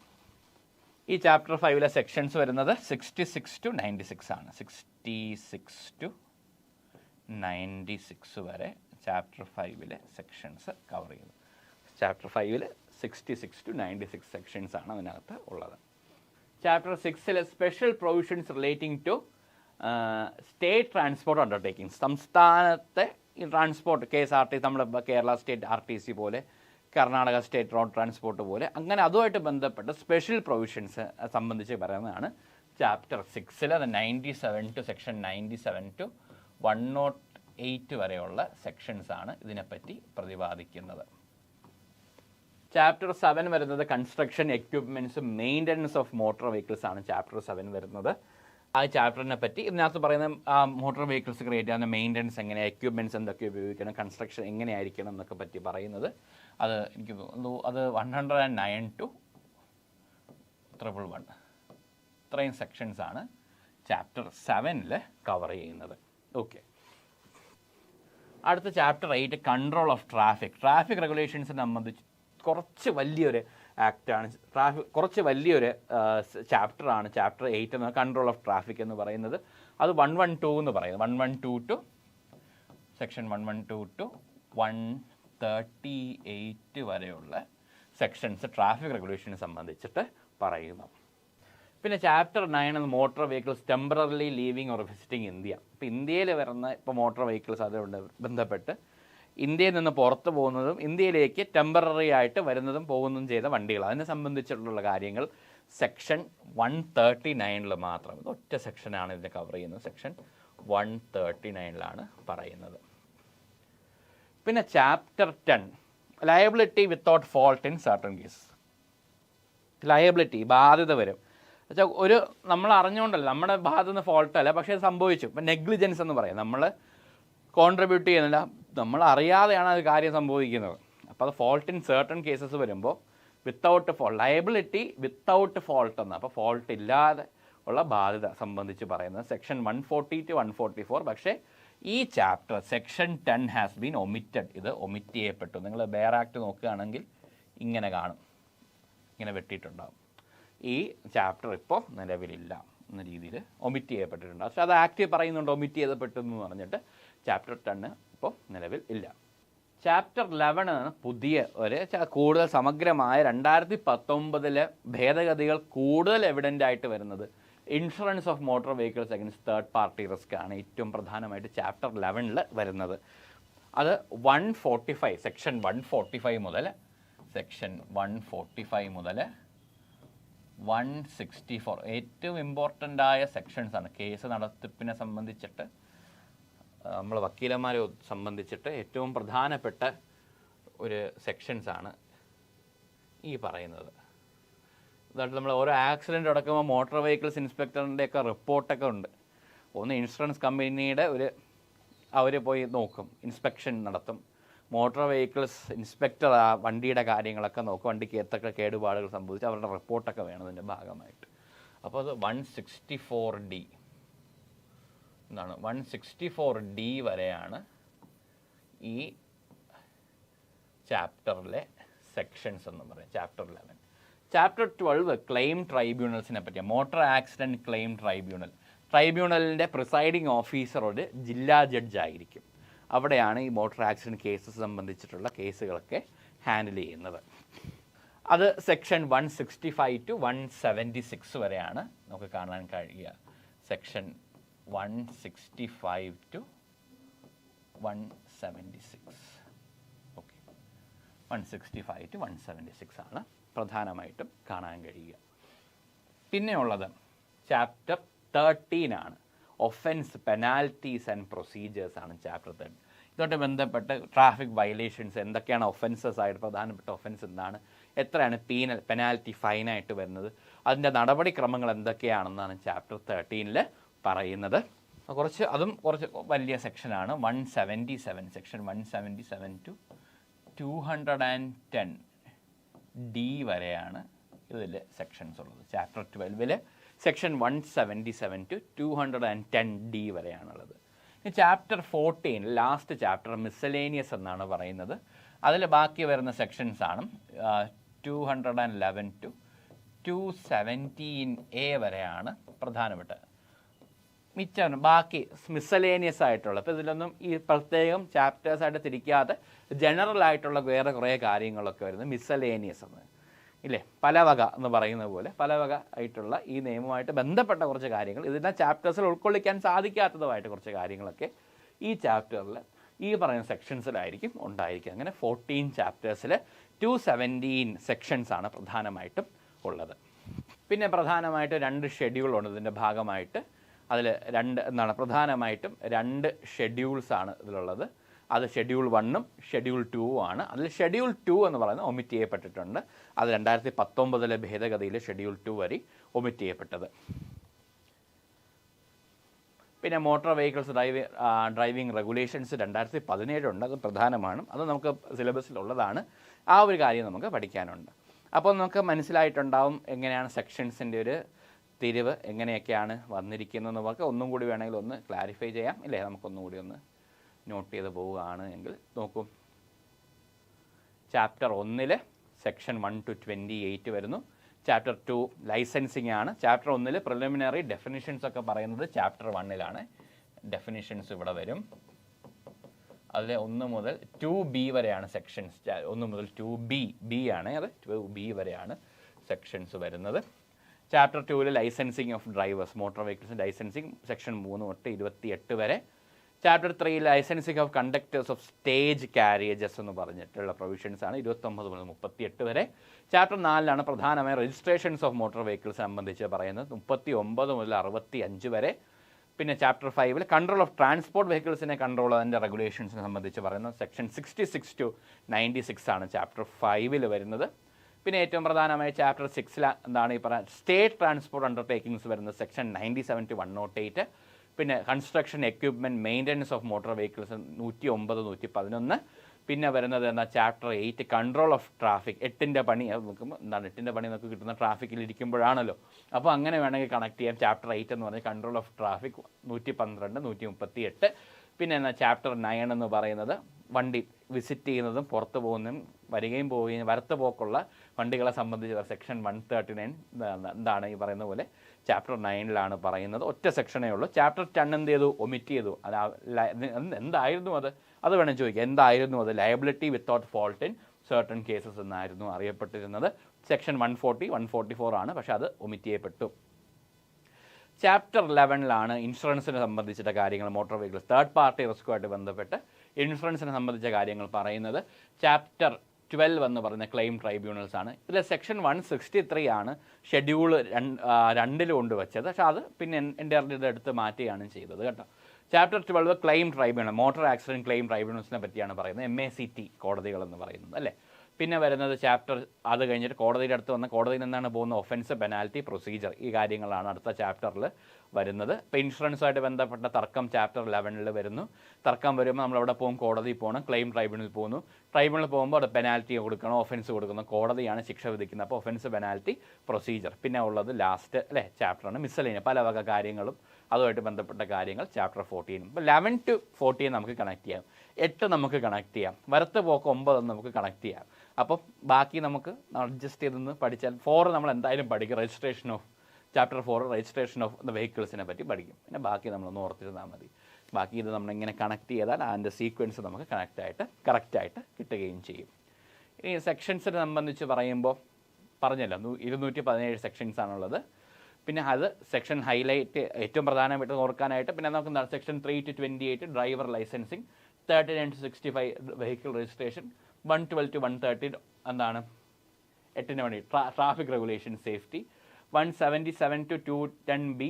ഈ ചാപ്റ്റർ 5 സെക്ഷൻസ് വരുന്നത് 66 to 96 ആണ്. 66 to 96 വരെ ചാപ്റ്റർ 5 സെക്ഷൻസ് കവർ ചെയ്യുന്നത്. ചാപ്റ്റർ 5 66 to 96 സെക്ഷൻസ് ആണ് അതിനകത്ത് ഉള്ളത്. Chapter 6 special provisions relating to state transport undertakings, സംസ്ഥാനത്തെ ഈ ട്രാൻസ്പോർട്ട് KSRTC, നമ്മുടെ കേരള സ്റ്റേറ്റ് RTC പോലെ, കർണാടക സ്റ്റേറ്റ് റോഡ് ട്രാൻസ്പോർട്ട് പോലെ, അങ്ങനെ അതുമായിട്ട് ബന്ധപ്പെട്ട സ്പെഷ്യൽ പ്രൊവിഷൻസ് സംബന്ധിച്ച് പറയുന്നതാണ് ചാപ്റ്റർ 6. അത് 97 to സെക്ഷൻ 97 to 108 വരെയുള്ള സെക്ഷൻസാണ് ഇതിനെപ്പറ്റി പ്രതിപാദിക്കുന്നത്. ചാപ്റ്റർ 7 വരുന്നത് construction, equipments, maintenance of motor vehicles ആണ് ചാപ്റ്റർ 7 വരുന്നത്. ആ ചാപ്റ്ററിനെ പറ്റി ഇതിനകത്ത് പറയുന്ന മോട്ടോർ വെഹിക്കിൾസ് ക്രിയേറ്റ് ചെയ്യുന്ന മെയിൻ്റനൻസ് എങ്ങനെ, എക്യുപ്മെൻറ്റ്സ് എന്തൊക്കെ ഉപയോഗിക്കണം, കൺസ്ട്രക്ഷൻ എങ്ങനെയായിരിക്കണം എന്നൊക്കെ പറ്റി പറയുന്നത്. അത് എനിക്ക് തോന്നുന്നു അത് 109 to 111 ഇത്രയും സെക്ഷൻസാണ് ചാപ്റ്റർ 7 കവർ ചെയ്യുന്നത്. ഓക്കെ. അടുത്ത ചാപ്റ്റർ 8 കൺട്രോൾ ഓഫ് ട്രാഫിക് റെഗുലേഷൻസിനെ സംബന്ധിച്ച് കുറച്ച് വലിയൊരു ആക്റ്റാണ്, കുറച്ച് വലിയൊരു ചാപ്റ്ററാണ് ചാപ്റ്റർ 8 എന്ന് കൺട്രോൾ ഓഫ് ട്രാഫിക് എന്ന് പറയുന്നത്. അത് 112 എന്ന് പറയുന്നത് 112 to സെക്ഷൻ 112 to 138 വരെയുള്ള സെക്ഷൻസ് ട്രാഫിക് റെഗുലേഷനെ സംബന്ധിച്ചിട്ട് പറയുന്നു. പിന്നെ chapter 9 motor vehicles temporarily leaving or visiting India. ഇപ്പോൾ ഇന്ത്യയിൽ വരുന്ന ഇപ്പോൾ മോട്ടോർ വെഹിക്കിൾസ് അതുകൊണ്ട് ബന്ധപ്പെട്ട് ഇന്ത്യയിൽ നിന്ന് പുറത്ത് പോകുന്നതും ഇന്ത്യയിലേക്ക് ടെമ്പററി ആയിട്ട് വരുന്നതും പോകുന്നതും ചെയ്ത വണ്ടികൾ, അതിനെ സംബന്ധിച്ചിട്ടുള്ള കാര്യങ്ങൾ സെക്ഷൻ 139 മാത്രം, ഒറ്റ സെക്ഷനാണ് ഇതിനെ കവർ ചെയ്യുന്നത്. സെക്ഷൻ 139 പറയുന്നത്. പിന്നെ chapter 10 liability without fault in certain case. Liability ബാധ്യത വരും. വെച്ചാൽ ഒരു നമ്മൾ അറിഞ്ഞുകൊണ്ടല്ല, നമ്മുടെ ഭാഗത്തു നിന്ന് ഫോൾട്ടല്ല, പക്ഷേ അത് സംഭവിച്ചു. ഇപ്പം നെഗ്ലിജൻസ് എന്ന് പറയും, നമ്മൾ കോൺട്രിബ്യൂട്ട് ചെയ്യുന്നില്ല, നമ്മൾ അറിയാതെയാണ് അത് കാര്യം സംഭവിക്കുന്നത്. അപ്പോൾ അത് ഫോൾട്ട് ഇൻ സർട്ടൺ കേസസ് വരുമ്പോൾ without fault, liability without fault എന്ന്. അപ്പോൾ ഫോൾട്ട് ഇല്ലാതെ ഉള്ള ബാധ്യത സംബന്ധിച്ച് പറയുന്നത് സെക്ഷൻ 140 to 144. പക്ഷേ ഈ chapter section 10 has been omitted. ഇത് ഒമിറ്റ് ചെയ്യപ്പെട്ടു. നിങ്ങൾ ബെയർ ആക്ട് നോക്കുകയാണെങ്കിൽ ഇങ്ങനെ കാണും, ഇങ്ങനെ വെട്ടിയിട്ടുണ്ടാകും. ഈ ചാപ്റ്റർ ഇപ്പോൾ നിലവിലില്ല എന്ന രീതിയിൽ ഒമിറ്റ് ചെയ്യപ്പെട്ടിട്ടുണ്ട്. പക്ഷേ അത് ആക്ട് പറയുന്നുണ്ട് ഒമിറ്റ് ചെയ്യപ്പെട്ടു എന്ന് പറഞ്ഞിട്ട് ചാപ്റ്റർ 10 ഇപ്പോൾ നിലവിൽ ഇല്ല. ചാപ്റ്റർ 11 പുതിയ ഒരു കൂടുതൽ സമഗ്രമായ 2019 ഭേദഗതികൾ കൂടുതൽ എവിഡൻ്റ് ആയിട്ട് വരുന്നത് insurance of motor vehicles against third party risk ആണ് ഏറ്റവും പ്രധാനമായിട്ട് ചാപ്റ്റർ 11 വരുന്നത്. അത് 145 സെക്ഷൻ 145 മുതൽ 164 ഏറ്റവും ഇമ്പോർട്ടൻ്റ് ആയ സെക്ഷൻസ് ആണ്. കേസ് നടത്തിപ്പിനെ സംബന്ധിച്ചിട്ട്, നമ്മൾ വക്കീലന്മാരെ സംബന്ധിച്ചിട്ട് ഏറ്റവും പ്രധാനപ്പെട്ട ഒരു സെക്ഷൻസാണ് ഈ പറയുന്നത്. അതായത് നമ്മൾ ഓരോ ആക്സിഡൻറ്റ് നടക്കുമ്പോൾ മോട്ടോർ വെഹിക്കിൾസ് ഇൻസ്പെക്ടറിൻ്റെയൊക്കെ റിപ്പോർട്ടൊക്കെ ഉണ്ട്. ഒന്ന് ഇൻഷുറൻസ് കമ്പനിയുടെ അവർ പോയി നോക്കും, ഇൻസ്പെക്ഷൻ നടത്തും. മോട്ടോർ വെഹിക്കിൾസ് ഇൻസ്പെക്ടർ ആ വണ്ടിയുടെ കാര്യങ്ങളൊക്കെ നോക്കും, വണ്ടിക്ക് എത്രയൊക്കെ കേടുപാടുകൾ സംഭവിച്ചു, അവരുടെ റിപ്പോർട്ടൊക്കെ വേണം ഇതിൻ്റെ ഭാഗമായിട്ട്. അപ്പോൾ അത് 164D എന്താണ് 164D വരെയാണ് ഈ ചാപ്റ്ററിലെ സെക്ഷൻസ് എന്ന് പറയും. ചാപ്റ്റർ 11. ചാപ്റ്റർ 12 ക്ലെയിം ട്രൈബ്യൂണൽസിനെ പറ്റിയാണ്. മോട്ടോർ ആക്സിഡൻറ്റ് ക്ലെയിം ട്രൈബ്യൂണലിൻ്റെ പ്രിസൈഡിങ് ഓഫീസർ ഒരു ജില്ലാ ജഡ്ജായിരിക്കും. അവിടെയാണ് ഈ മോട്ടോർ ആക്സിഡൻറ്റ് കേസസ് സംബന്ധിച്ചിട്ടുള്ള കേസുകളൊക്കെ ഹാൻഡിൽ ചെയ്യുന്നത്. അത് സെക്ഷൻ 165 to 176 വരെയാണ് നമുക്ക് കാണാൻ കഴിയുക. Section 165 to 176. ഓക്കെ, 165 to 176 ആണ് പ്രധാനമായിട്ടും കാണാൻ കഴിയുക. പിന്നെയുള്ളത് ചാപ്റ്റർ 13 ആണ്. ഒഫൻസ്, പെനാൽറ്റീസ് ആൻഡ് പ്രൊസീജിയേഴ്സ് ആണ് ചാപ്റ്റർ 13. ഇതുമായിട്ട് ബന്ധപ്പെട്ട് ട്രാഫിക് വയലേഷൻസ് എന്തൊക്കെയാണ് ഒഫൻസസ് ആയിട്ട്, പ്രധാനപ്പെട്ട ഒഫൻസ് എന്താണ്, എത്രയാണ് പെനാൽറ്റി ഫൈനായിട്ട് വരുന്നത്, അതിൻ്റെ നടപടിക്രമങ്ങൾ എന്തൊക്കെയാണെന്നാണ് ചാപ്റ്റർ 13 പറയുന്നത്. അതും കുറച്ച് വലിയ സെക്ഷനാണ്. 177 സെക്ഷൻ 177 to 210D വരെയാണ് ഇതിൽ സെക്ഷൻസ് ഉള്ളത്. ചാപ്റ്റർ 12 സെക്ഷൻ 177 to 210D വരെയാണുള്ളത്. ചാപ്റ്റർ 14 ലാസ്റ്റ് ചാപ്റ്റർ മിസ്സലേനിയസ് എന്നാണ് പറയുന്നത്. അതിൽ ബാക്കി വരുന്ന സെക്ഷൻസ് ആണ് 211 to 217A വരെയാണ് പ്രധാനപ്പെട്ട. മിച്ചം ബാക്കി മിസ്സലേനിയസ് ആയിട്ടുള്ള, അപ്പോൾ ഇതിലൊന്നും ഈ പ്രത്യേകം ചാപ്റ്റേഴ്സായിട്ട് തിരിക്കാതെ ജനറൽ ആയിട്ടുള്ള വേറെ കുറേ കാര്യങ്ങളൊക്കെ വരുന്നത് മിസ്സലേനിയസ് എന്ന് ഇല്ലേ, പലവക എന്ന് പറയുന്ന പോലെ പലവക ആയിട്ടുള്ള ഈ നിയമവുമായിട്ട് ബന്ധപ്പെട്ട കുറച്ച് കാര്യങ്ങൾ ഇതിൻ്റെ ചാപ്റ്റേഴ്സിൽ ഉൾക്കൊള്ളിക്കാൻ സാധിക്കാത്തതുമായിട്ട് കുറച്ച് കാര്യങ്ങളൊക്കെ ഈ ചാപ്റ്ററിൽ ഈ പറയുന്ന സെക്ഷൻസിലായിരിക്കും ഉണ്ടായിരിക്കുക. അങ്ങനെ 14 ചാപ്റ്റേഴ്സിൽ 217 സെക്ഷൻസാണ് പ്രധാനമായിട്ടും ഉള്ളത്. പിന്നെ പ്രധാനമായിട്ട് 2 ഷെഡ്യൂളുണ്ട് ഇതിൻ്റെ ഭാഗമായിട്ട്. അതിൽ പ്രധാനമായിട്ടും 2 ഷെഡ്യൂൾസാണ് ഇതിലുള്ളത്. അത് ഷെഡ്യൂൾ 1 ഷെഡ്യൂൾ 2 ആണ്. അതിൽ ഷെഡ്യൂൾ 2 എന്ന് പറയുന്നത് ഒമിറ്റ് ചെയ്യപ്പെട്ടിട്ടുണ്ട്. അത് 2019 ഭേദഗതിയിൽ ഷെഡ്യൂൾ 2 വരെ ഒമിറ്റ് ചെയ്യപ്പെട്ടത്. പിന്നെ മോട്ടോർ വെഹിക്കിൾസ് ഡ്രൈവിംഗ് റെഗുലേഷൻസ് 2017 ഉണ്ട്. അത് പ്രധാനമാണ്, അത് നമുക്ക് സിലബസിലുള്ളതാണ്. ആ ഒരു കാര്യം നമുക്ക് പഠിക്കാനുണ്ട്. അപ്പോൾ നമുക്ക് മനസ്സിലായിട്ടുണ്ടാവും എങ്ങനെയാണ് സെക്ഷൻസിൻ്റെ ഒരു തിരിവ് എങ്ങനെയൊക്കെയാണ് വന്നിരിക്കുന്നത്. നമുക്ക് ഒന്നും കൂടി വേണമെങ്കിൽ ഒന്ന് ക്ലാരിഫൈ ചെയ്യാം ഇല്ലേ, നമുക്കൊന്നും കൂടി ഒന്ന് നോട്ട് ചെയ്ത് പോവുകയാണ് എങ്കിൽ നോക്കൂ. ചാപ്റ്റർ 1 സെക്ഷൻ 1 to 28 വരുന്നു. ചാപ്റ്റർ 2 ലൈസൻസിങ് ആണ്. ചാപ്റ്റർ 1 പ്രിലിമിനറി ഡെഫിനിഷൻസ് ഒക്കെ പറയുന്നത് ചാപ്റ്റർ 1 ഡെഫിനിഷൻസ് ഇവിടെ വരും. അതിൽ 1 മുതൽ 2B വരെയാണ് സെക്ഷൻസ്. 1 മുതൽ 2B ആണ്, അത് 2B വരെയാണ് സെക്ഷൻസ് വരുന്നത്. Chapter 2 licensing of drivers, motor vehicles licensing section 3 തൊട്ട് 28 വരെ. Chapter 3 licensing of conductors of stage carriages എന്ന് പറഞ്ഞിട്ടുള്ള പ്രൊവിഷൻസ് ആണ് 29 മുതൽ 38 വരെ. ചാപ്റ്റർ 4 പ്രധാനമായും രജിസ്ട്രേഷൻസ് ഓഫ് മോട്ടോർ വെഹിക്കിൾസ് സംബന്ധിച്ച് പറയുന്നത് 39 മുതൽ 65 വരെ. പിന്നെ ചാപ്റ്റർ 5 കൺട്രോൾ ഓഫ് ട്രാൻസ്പോർട്ട് വെഹിക്കിൾസിനെ കൺട്രോൾ അതിൻ്റെ റെഗുലേഷൻസിനെ സംബന്ധിച്ച് പറയുന്നത് സെക്ഷൻ 66 to 96 ആണ് ചാപ്റ്റർ 5 വരുന്നത്. പിന്നെ ഏറ്റവും പ്രധാനമായ ചാപ്റ്റർ 6 എന്താണ് ഈ പറയുക സ്റ്റേറ്റ് ട്രാൻസ്പോർട്ട് അണ്ടർടേക്കിങ്സ് വരുന്നത് സെക്ഷൻ 97 to 108. പിന്നെ construction equipment maintenance of motor vehicles 109, 111. പിന്നെ വരുന്നത് എന്താ ചാപ്റ്റർ 8 കൺട്രോൾ ഓഫ് ട്രാഫിക്. 8ൻ്റെ പണി നോക്കുമ്പോൾ എന്താണ് 8ൻ്റെ പണി നമുക്ക് കിട്ടുന്ന ട്രാഫിക്കിൽ ഇരിക്കുമ്പോഴാണല്ലോ. അപ്പോൾ അങ്ങനെ വേണമെങ്കിൽ കണക്ട് ചെയ്യാം. ചാപ്റ്റർ 8 എന്ന് പറഞ്ഞാൽ കൺട്രോൾ ഓഫ് ട്രാഫിക് 112, 138. പിന്നെ എന്നാ ചാപ്റ്റർ 9 എന്ന് പറയുന്നത് വണ്ടി വിസിറ്റ് ചെയ്യുന്നതും പുറത്ത് പോകുന്നതും വരികയും പോവുകയും വരത്ത് പോക്കുള്ള വണ്ടികളെ സംബന്ധിച്ച് സെക്ഷൻ 139 എന്താണ് ഈ പറയുന്ന പോലെ ചാപ്റ്റർ 9 പറയുന്നത്. ഒറ്റ സെക്ഷനേ ഉള്ളൂ. ചാപ്റ്റർ 10 എന്ത് ചെയ്തു? ഒമിറ്റ് ചെയ്തു. എന്തായിരുന്നു അത് വേണം ചോദിക്കുക. എന്തായിരുന്നു അത്? Liability without fault in certain cases എന്നായിരുന്നു അറിയപ്പെട്ടിരുന്നത്. സെക്ഷൻ 140, 144 ആണ്, പക്ഷെ അത് ഒമിറ്റ് ചെയ്യപ്പെട്ടു. ചാപ്റ്റർ 11 ഇൻഷുറൻസിനെ സംബന്ധിച്ചിട്ട കാര്യങ്ങൾ, മോട്ടോർ വെഹിക്കിൾസ് തേർഡ് പാർട്ടി റിസ്ക്കുമായിട്ട് ബന്ധപ്പെട്ട് ഇൻഷുറൻസിനെ സംബന്ധിച്ച കാര്യങ്ങൾ പറയുന്നത്. ചാപ്റ്റർ 12 എന്ന് പറയുന്ന ക്ലെയിം ട്രൈബ്യൂണൽസ് ആണ്. ഇതിൽ സെക്ഷൻ 163 ആണ് ഷെഡ്യൂൾ 2 കൊണ്ടുവച്ചത്. പക്ഷേ അത് പിന്നെ എൻ്റെ ഇതെടുത്ത് മാറ്റുകയാണ് ചെയ്തത് കേട്ടോ. Chapter 12 claim tribunal, motor accident claim ട്രൈബ്യൂണൽസിനെ പറ്റിയാണ് പറയുന്നത്. MACT കോടതികളെന്ന് പറയുന്നത് അല്ലേ. പിന്നെ വരുന്നത് ചാപ്റ്റർ അത് കഴിഞ്ഞിട്ട് കോടതിയുടെ അടുത്ത് വന്ന കോടതിയിൽ നിന്നാണ് പോകുന്ന ഒഫൻസ്, പെനാൽറ്റി, പ്രൊസീജിയർ, ഈ കാര്യങ്ങളാണ് അടുത്ത ചാപ്റ്ററിൽ വരുന്നത്. ഇപ്പോൾ ഇൻഷുറൻസുമായിട്ട് ബന്ധപ്പെട്ട തർക്കം ചാപ്റ്റർ 11 വരുന്നു. തർക്കം വരുമ്പോൾ നമ്മളവിടെ പോകും, കോടതിയിൽ പോകണം, ക്ലെയിം ട്രൈബ്യൂണലിൽ പോകുന്നു. ട്രൈബ്യൂണലിൽ പോകുമ്പോൾ അവിടെ പെനാൽറ്റി കൊടുക്കണം, ഒഫൻസ് കൊടുക്കണം, കോടതിയാണ് ശിക്ഷ വിധിക്കുന്നത്. അപ്പോൾ ഒഫൻസ്, പെനാൽറ്റി, പ്രൊസീജിയർ. പിന്നെ ഉള്ളത് ലാസ്റ്റ് അല്ലേ ചാപ്റ്ററാണ് മിസ്സലേനിയസ്, പല വക കാര്യങ്ങളും അതുമായിട്ട് ബന്ധപ്പെട്ട കാര്യങ്ങൾ ചാപ്റ്റർ 14. ഇപ്പോൾ 11 to 14 നമുക്ക് കണക്ട് ചെയ്യാം, 8 നമുക്ക് കണക്ട് ചെയ്യാം, വരത്ത് പോക്ക് 9 നമുക്ക് കണക്ട് ചെയ്യാം. അപ്പം ബാക്കി നമുക്ക് അഡ്ജസ്റ്റ് ചെയ്തൊന്ന് പഠിച്ചാൽ 4 നമ്മൾ എന്തായാലും പഠിക്കും. Registration of chapter 4 registration of the വെഹിക്കിൾസിനെ പറ്റി പഠിക്കും. പിന്നെ ബാക്കി നമ്മളൊന്ന് ഓർത്തിരുന്നാൽ മതി. ബാക്കി ഇത് നമ്മളിങ്ങനെ കണക്ട് ചെയ്താൽ അതിൻ്റെ സീക്വൻസ് നമുക്ക് കറക്റ്റായിട്ട് കിട്ടുകയും ചെയ്യും. ഇനി സെക്ഷൻസിനെ സംബന്ധിച്ച് പറയുമ്പോൾ പറഞ്ഞല്ലോ 217 സെക്ഷൻസ് ആണുള്ളത്. പിന്നെ അത് സെക്ഷൻ ഹൈലൈറ്റ് ഏറ്റവും പ്രധാനമായിട്ട് ഓർക്കാനായിട്ട് പിന്നെ നമുക്ക് section 3 to 28 driver licensing, 39 to 65 vehicle registration, 112 to 130 എന്താണ് 8ന് വേണ്ടി traffic regulation safety, 177 to 210B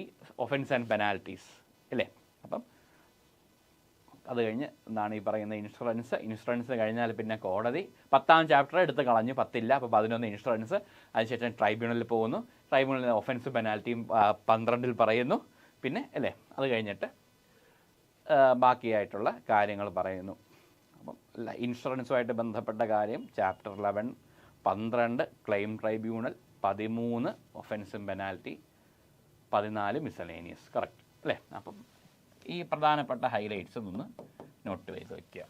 offence and penalties അല്ലേ. അപ്പം അത് കഴിഞ്ഞ് എന്താണ് ഈ പറയുന്ന ഇൻഷുറൻസ് കഴിഞ്ഞാൽ പിന്നെ കോടതി. 10ാം ചാപ്റ്റർ എടുത്ത് കളഞ്ഞു, 10 ഇല്ല. അപ്പോൾ 11 ഇൻഷുറൻസ്. അതിനുശേഷം ട്രൈബ്യൂണലിൽ പോകുന്നു. ട്രൈബ്യൂണലിൽ ഒഫൻസ്, പെനാൽറ്റിയും 12 പറയുന്നു. പിന്നെ അല്ലേ അത് കഴിഞ്ഞിട്ട് ബാക്കിയായിട്ടുള്ള കാര്യങ്ങൾ പറയുന്നു. അപ്പം ഇൻഷുറൻസുമായിട്ട് ബന്ധപ്പെട്ട കാര്യം ചാപ്റ്റർ 11, 12 ക്ലെയിം ട്രൈബ്യൂണൽ, 13 ഒഫൻസും പെനാൽറ്റി, 14 മിസലേനിയസ്. കറക്റ്റ് അല്ലേ. അപ്പം ഈ പ്രധാനപ്പെട്ട ഹൈലൈറ്റ്സും ഒന്ന് നോട്ട് ചെയ്ത് വയ്ക്കുക.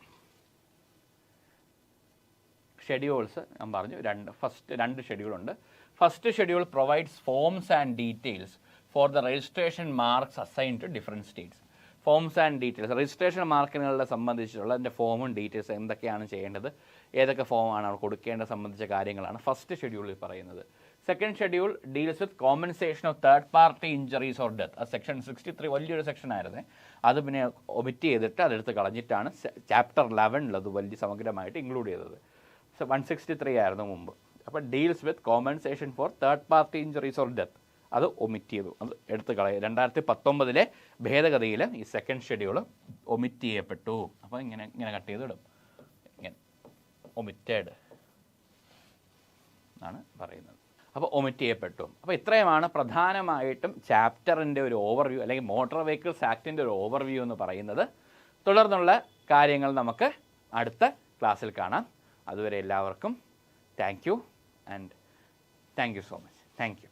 ഷെഡ്യൂൾസ് ഞാൻ പറഞ്ഞു, രണ്ട് ഷെഡ്യൂളുണ്ട്. First schedule provides forms and details for the registration marks assign to different states. Forms and details, registration മാർക്കിനുകളെ സംബന്ധിച്ചുള്ള അതിൻ്റെ ഫോമും ഡീറ്റെയിൽസ് എന്തൊക്കെയാണ് ചെയ്യേണ്ടത്, ഏതൊക്കെ ഫോമാണ് അവർ കൊടുക്കേണ്ടത് സംബന്ധിച്ച കാര്യങ്ങളാണ് ഫസ്റ്റ് ഷെഡ്യൂളിൽ പറയുന്നത്. Second schedule deals with compensation of third party injuries or death. ആ സെക്ഷൻ 63 വലിയൊരു സെക്ഷൻ ആയിരുന്നേ, അത് പിന്നെ ഒമിറ്റ് ചെയ്തിട്ട് അതെടുത്ത് കളഞ്ഞിട്ടാണ് ചാപ്റ്റർ 11 അത് വലിയ സമഗ്രമായിട്ട് ഇൻക്ലൂഡ് ചെയ്തത്. 163 ആയിരുന്നു മുമ്പ്. അപ്പോൾ deals with compensation for third party injuries or death അത് ഒമിറ്റ് ചെയ്തു, അത് എടുത്ത് കളയുക. 2019 ഭേദഗതിയിൽ ഈ സെക്കൻഡ് ഷെഡ്യൂൾ ഒമിറ്റ് ചെയ്യപ്പെട്ടു. അപ്പോൾ ഇങ്ങനെ കട്ട് ചെയ്തിടും, ഇങ്ങനെ ഒമിറ്റഡ് എന്നാണ് പറയുന്നത്. അപ്പോൾ ഒമിറ്റ് ചെയ്യപ്പെട്ടു. അപ്പോൾ ഇത്രയുമാണ് പ്രധാനമായിട്ടും ചാപ്റ്ററിൻ്റെ ഒരു ഓവർവ്യൂ, അല്ലെങ്കിൽ മോട്ടോർ വെഹിക്കിൾസ് ആക്ടിൻ്റെ ഒരു ഓവർവ്യൂ എന്ന് പറയുന്നത്. തുടർന്നുള്ള കാര്യങ്ങൾ നമുക്ക് അടുത്ത ക്ലാസ്സിൽ കാണാം. അതുവരെ എല്ലാവർക്കും thank you so much. Thank you.